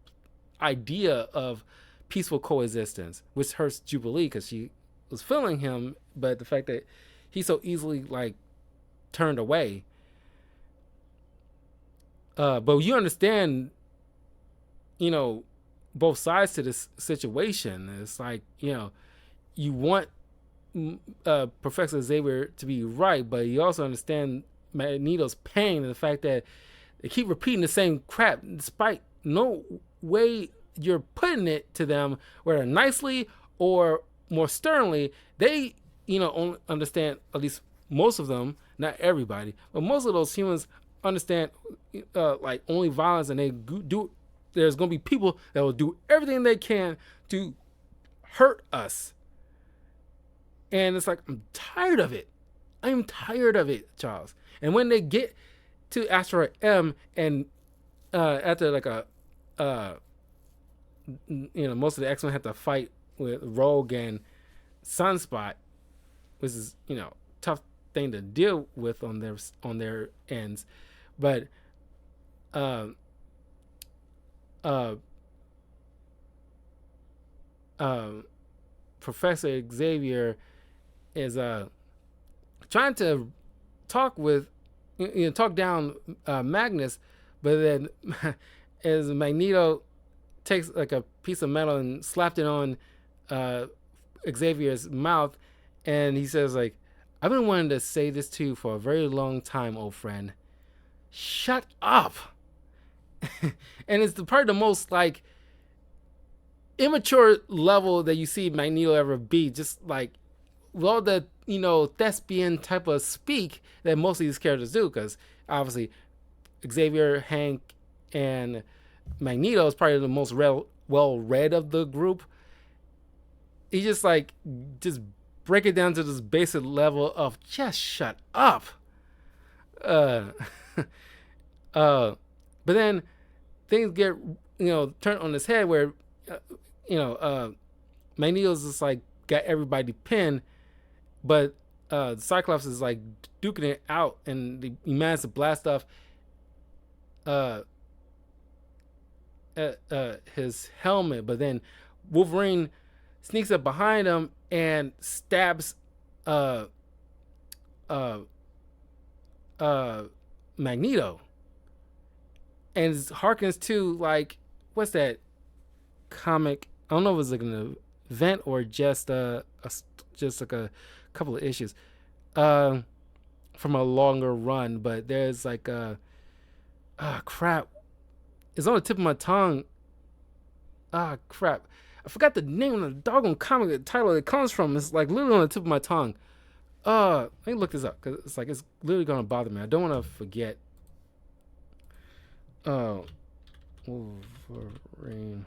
idea of peaceful coexistence, which hurts Jubilee because she was feeling him, but the fact that he's so easily turned away. But you understand, both sides to this situation. It's like, you want Professor Xavier to be right, but you also understand Magneto's pain and the fact that they keep repeating the same crap despite no way you're putting it to them, whether nicely or more sternly. They, only understand, at least most of them, not everybody, but most of those humans understand only violence, and they do. There's going to be people that will do everything they can to hurt us. And it's like, I'm tired of it. I'm tired of it, Charles. And when they get to Asteroid M, and after like a, uh, most of the X-Men have to fight with Rogue and Sunspot, which is tough thing to deal with on their ends, but uh, uh, uh, Professor Xavier is trying to talk down Magnus, but then as Magneto takes like a piece of metal and slapped it on Xavier's mouth, and he says like, I've been wanting to say this to you for a very long time, old friend. Shut up. And it's the most like immature level that you see Magneto ever be, just like with all the thespian type of speak that most of these characters do, because obviously Xavier, Hank, and Magneto is probably the most well read of the group. He just break it down to this basic level of just shut up. Uh, but then things get turned on his head where Magneto's just like got everybody pinned, but Cyclops is like duking it out, and he manages to blast off his helmet, but then Wolverine sneaks up behind him and stabs Magneto, and harkens to like, what's that comic? I don't know if it's like an event or just like a couple of issues from a longer run, but there's like crap. It's on the tip of my tongue. Crap. I forgot the name of the doggone comic, the title it comes from. It's like literally on the tip of my tongue. Let me look this up, because it's literally gonna bother me. I don't want to forget. Wolverine.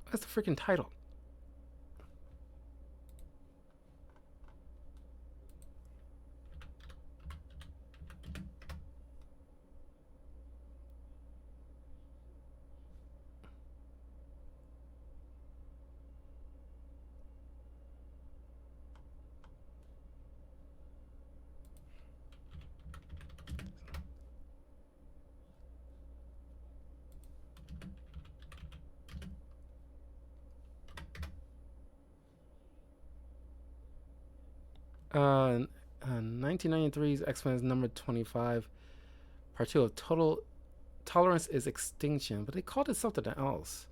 What's the freaking title? Uh, 1993's X-Men's number 25, part 2 of Total Tolerance is Extinction, but they called it something else.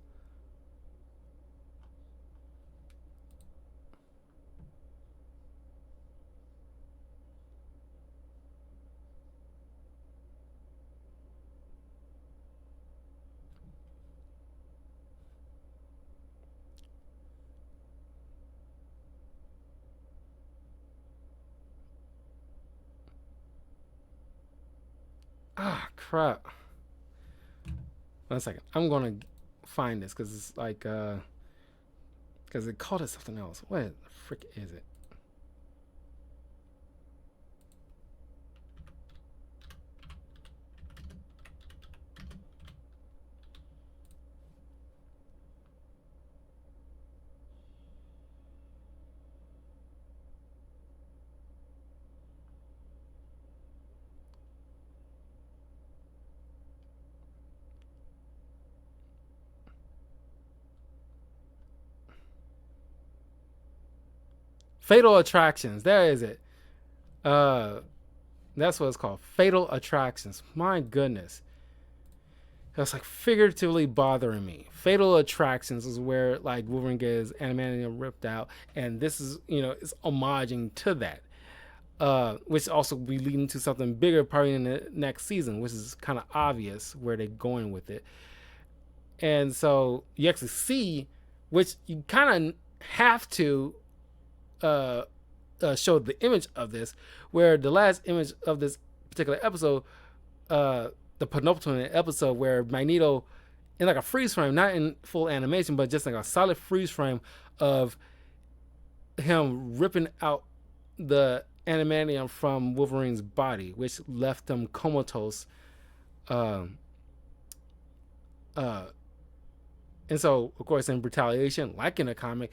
Crap. 1 second. I'm gonna find this because it's like because they called it something else. What the frick is it? Fatal Attractions. There is it. That's what it's called. Fatal Attractions. My goodness. It's like figuratively bothering me. Fatal Attractions is where like Wolverine gets adamantium ripped out, and this is is homaging to that, which also be leading to something bigger probably in the next season, which is kind of obvious where they're going with it. And so you actually see, which you kind of have to uh, show the image of this, where the last image of this particular episode, the penultimate episode, where Magneto, in like a freeze frame, not in full animation, but just like a solid freeze frame of him ripping out the adamantium from Wolverine's body, which left him comatose. Um, uh, and so, of course, in retaliation, like in a comic,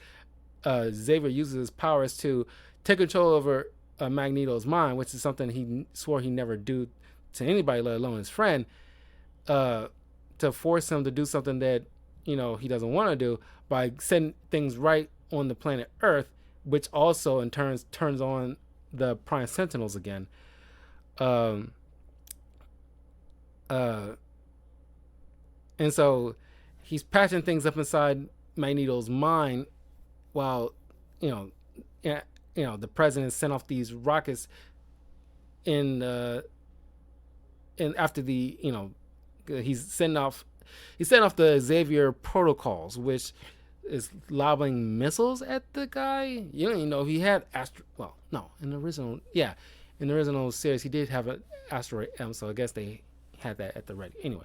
Xavier uses his powers to take control over Magneto's mind, which is something he swore he never do to anybody, let alone his friend, to force him to do something that he doesn't want to do by setting things right on the planet Earth, which also in turns turns on the Prime Sentinels again. Um, uh, and so he's patching things up inside Magneto's mind while you know the president sent off these rockets in after the he's sending off the Xavier protocols, which is lobbing missiles at the guy. You don't even know if he had well, no, in the original series he did have an asteroid M, so I guess they had that at the ready. Anyway,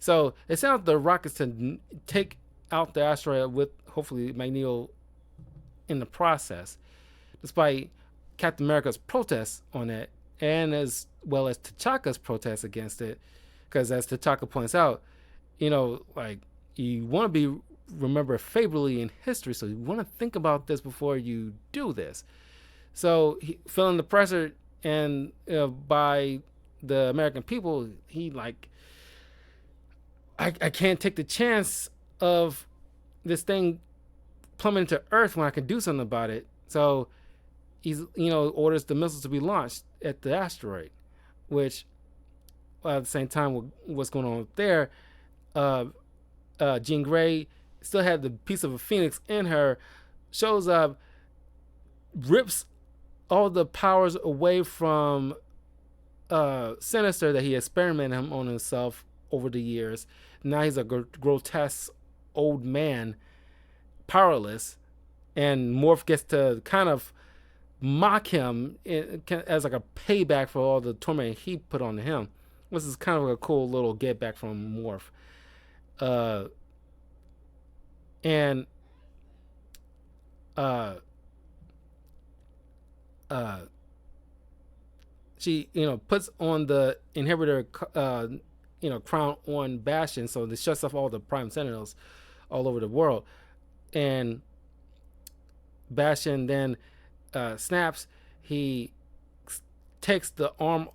so they sent out the rockets to take out the asteroid with hopefully Magneto in the process, despite Captain America's protests on it, and as well as T'Chaka's protests against it, because as T'Chaka points out, like you want to be remembered favorably in history, so you want to think about this before you do this. So feeling the pressure and by the American people, he like, I can't take the chance of this thing plummeting to Earth when I can do something about it. So he's orders the missiles to be launched at the asteroid, which at the same time what's going on there, Jean Grey still had the piece of a phoenix in her, shows up, rips all the powers away from Sinister that he experimented on himself over the years. Now he's a grotesque old man, powerless, and Morph gets to kind of mock him as like a payback for all the torment he put on him. This is kind of a cool little get back from Morph. And she puts on the inhibitor crown on Bastion, so this shuts off all the Prime Sentinels all over the world. And Bastion then snaps. He takes the arm,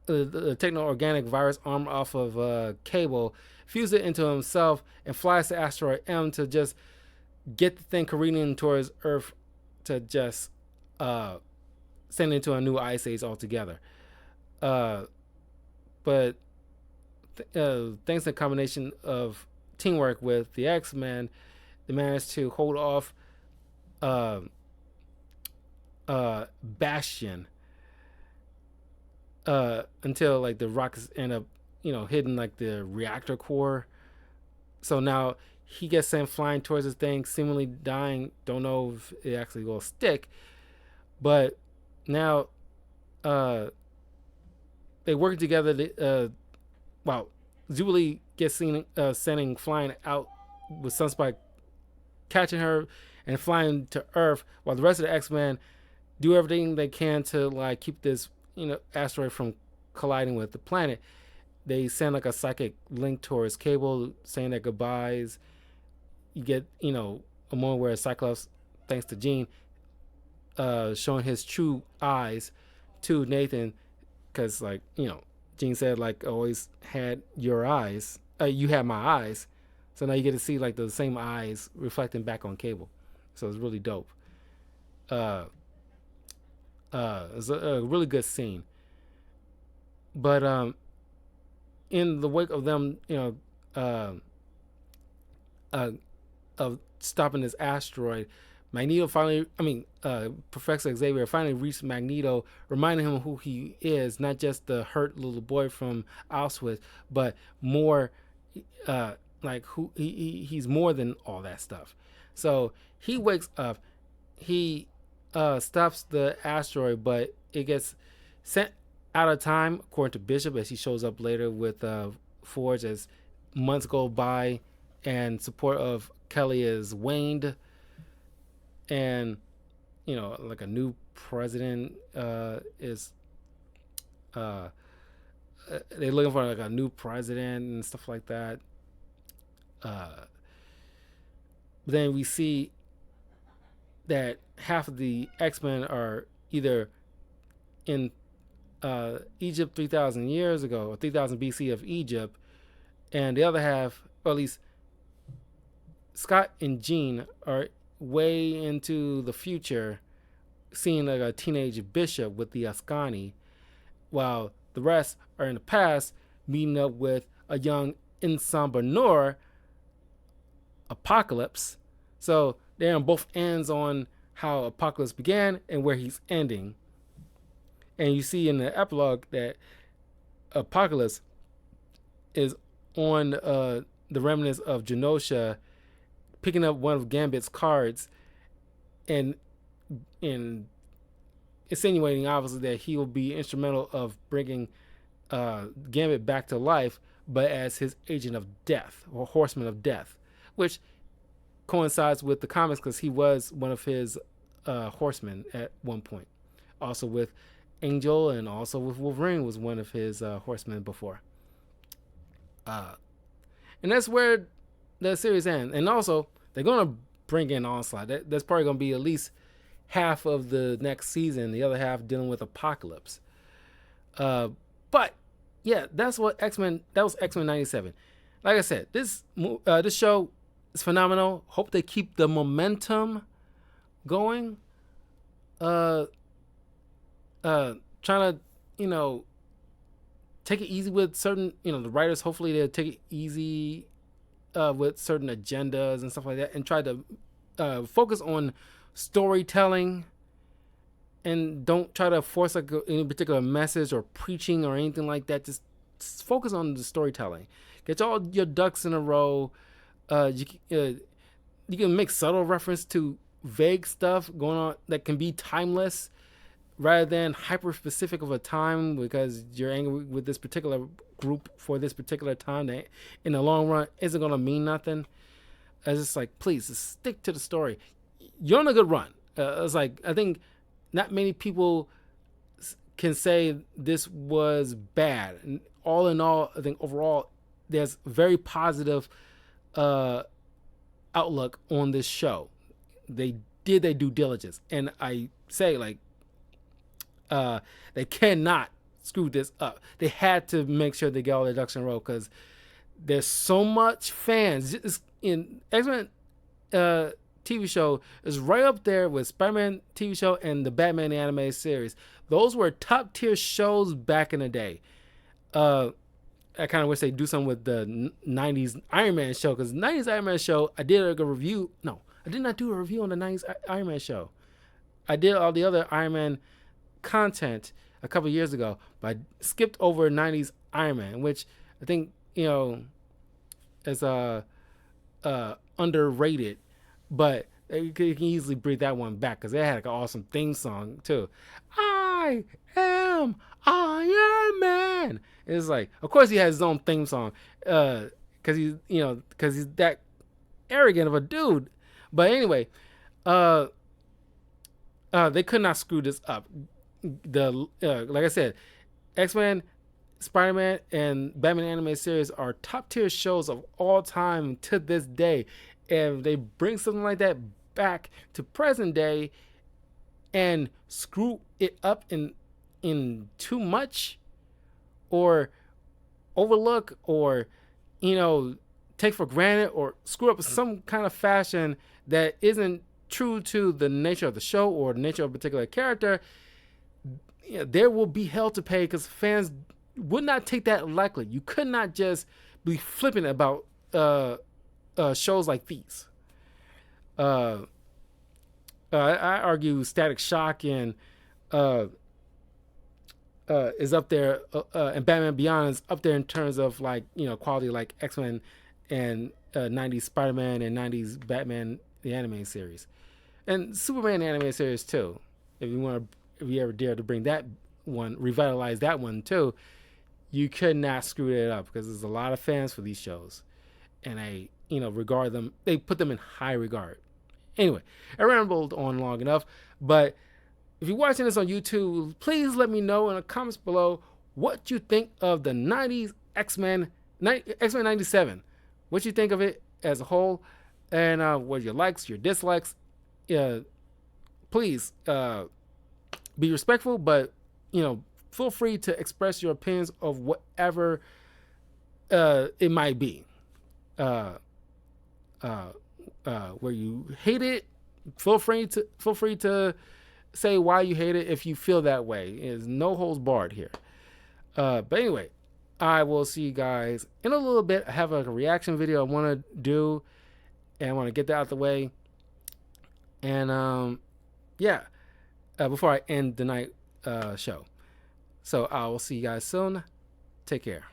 the techno-organic virus arm off of Cable, fuses it into himself, and flies to asteroid M to just get the thing careening towards Earth to just send it into a new ice age altogether. But thanks to a combination of teamwork with the X-Men, they managed to hold off Bastion until like the rockets end up hitting like the reactor core. So now he gets sent flying towards this thing, seemingly dying. Don't know if it actually will stick, but now they work together to, Jubilee gets seen sending flying out with Sunspot catching her and flying to Earth, while the rest of the X-Men do everything they can to like keep this asteroid from colliding with the planet. They send like a psychic link towards Cable, saying their goodbyes. You get a moment where Cyclops, thanks to Jean, showing his true eyes to Nathan, because like Jean said, like, always had your eyes, you had my eyes. So now you get to see like the same eyes reflecting back on Cable. So it's really dope. It's a really good scene. But in the wake of them, uh, uh, of stopping this asteroid, Magneto finally, Professor Xavier finally reached Magneto, reminding him who he is, not just the hurt little boy from Auschwitz, but more, like he's more than all that stuff. So he wakes up, he stops the asteroid, but it gets sent out of time, according to Bishop, as he shows up later with Forge as months go by and support of Kelly is waned, and like a new president is they're looking for like a new president and stuff like that. Then we see that half of the X-Men are either in Egypt 3,000 years ago, or 3,000 BC of Egypt, and the other half, or at least Scott and Jean, are way into the future, seeing like a teenage Bishop with the Ascani, while the rest are in the past, meeting up with a young Ensemble Noor, Apocalypse. So they're on both ends on how Apocalypse began and where he's ending. And you see in the epilogue that Apocalypse is on the remnants of Genosha, picking up one of Gambit's cards and insinuating obviously that he will be instrumental of bringing Gambit back to life, but as his agent of death, or horseman of death, which coincides with the comics because he was one of his horsemen at one point. Also with Angel, and also with Wolverine was one of his horsemen before. And that's where the series ends. And also, they're going to bring in Onslaught. That's probably going to be at least half of the next season, the other half dealing with Apocalypse. But yeah, that's what X-Men. That was X-Men '97. Like I said, this show is phenomenal. Hope they keep the momentum going. Trying to take it easy with certain the writers. Hopefully they'll take it easy with certain agendas and stuff like that, and try to focus on storytelling, and don't try to force like any particular message or preaching or anything like that. Just focus on the storytelling. Get all your ducks in a row. You can make subtle reference to vague stuff going on that can be timeless, rather than hyper specific of a time because you're angry with this particular group for this particular time that in the long run isn't going to mean nothing. It's just like, please just stick to the story. You're on a good run. It's like, I think not many people can say this was bad. And all in all, I think overall there's very positive outlook on this show. They did their due diligence. And I say, like, they cannot screw this up. They had to make sure they get all their ducks in a row because there's so much fans. In X-Men TV show is right up there with Spider-Man TV show and the Batman animated series. Those were top tier shows back in the day. I kind of wish they'd do something with the 90s Iron Man show, because 90s Iron Man show, I did a review. No, I did not do a review on the 90s Iron Man show. I did all the other Iron Man content a couple years ago, but I skipped over 90s Iron Man, which I think is underrated, but you can easily bring that one back because they had like an awesome theme song too. I am Iron Man. It's like, of course he has his own theme song because he's that arrogant of a dude. But anyway, they could not screw this up. Like I said, X-Men, Spider-Man, and Batman animated series are top tier shows of all time to this day, and they bring something like that back to present day and screw it up in too much, or overlook, or take for granted, or screw up some kind of fashion that isn't true to the nature of the show or the nature of a particular character, there will be hell to pay because fans would not take that lightly. You could not just be flippant about shows like these. Uh, I argue Static Shock and uh, is up there, and Batman Beyond is up there in terms of like quality, like X-Men and 90s Spider-Man and 90s Batman the anime series, and Superman anime series too. If you ever dare to bring that one, revitalize that one too, you could not screw it up because there's a lot of fans for these shows, and I regard them. They put them in high regard. Anyway, I rambled on long enough, but if you're watching this on YouTube, please let me know in the comments below what you think of the 90s X-Men 97. What you think of it as a whole, and what your likes, your dislikes. Please be respectful, but feel free to express your opinions of whatever it might be. Where you hate it, feel free to say why you hate it if you feel that way. There's no holds barred here. But anyway, I will see you guys in a little bit. I have a reaction video I want to do, and I want to get that out the way. And yeah, before I end the night show. So I will see you guys soon. Take care.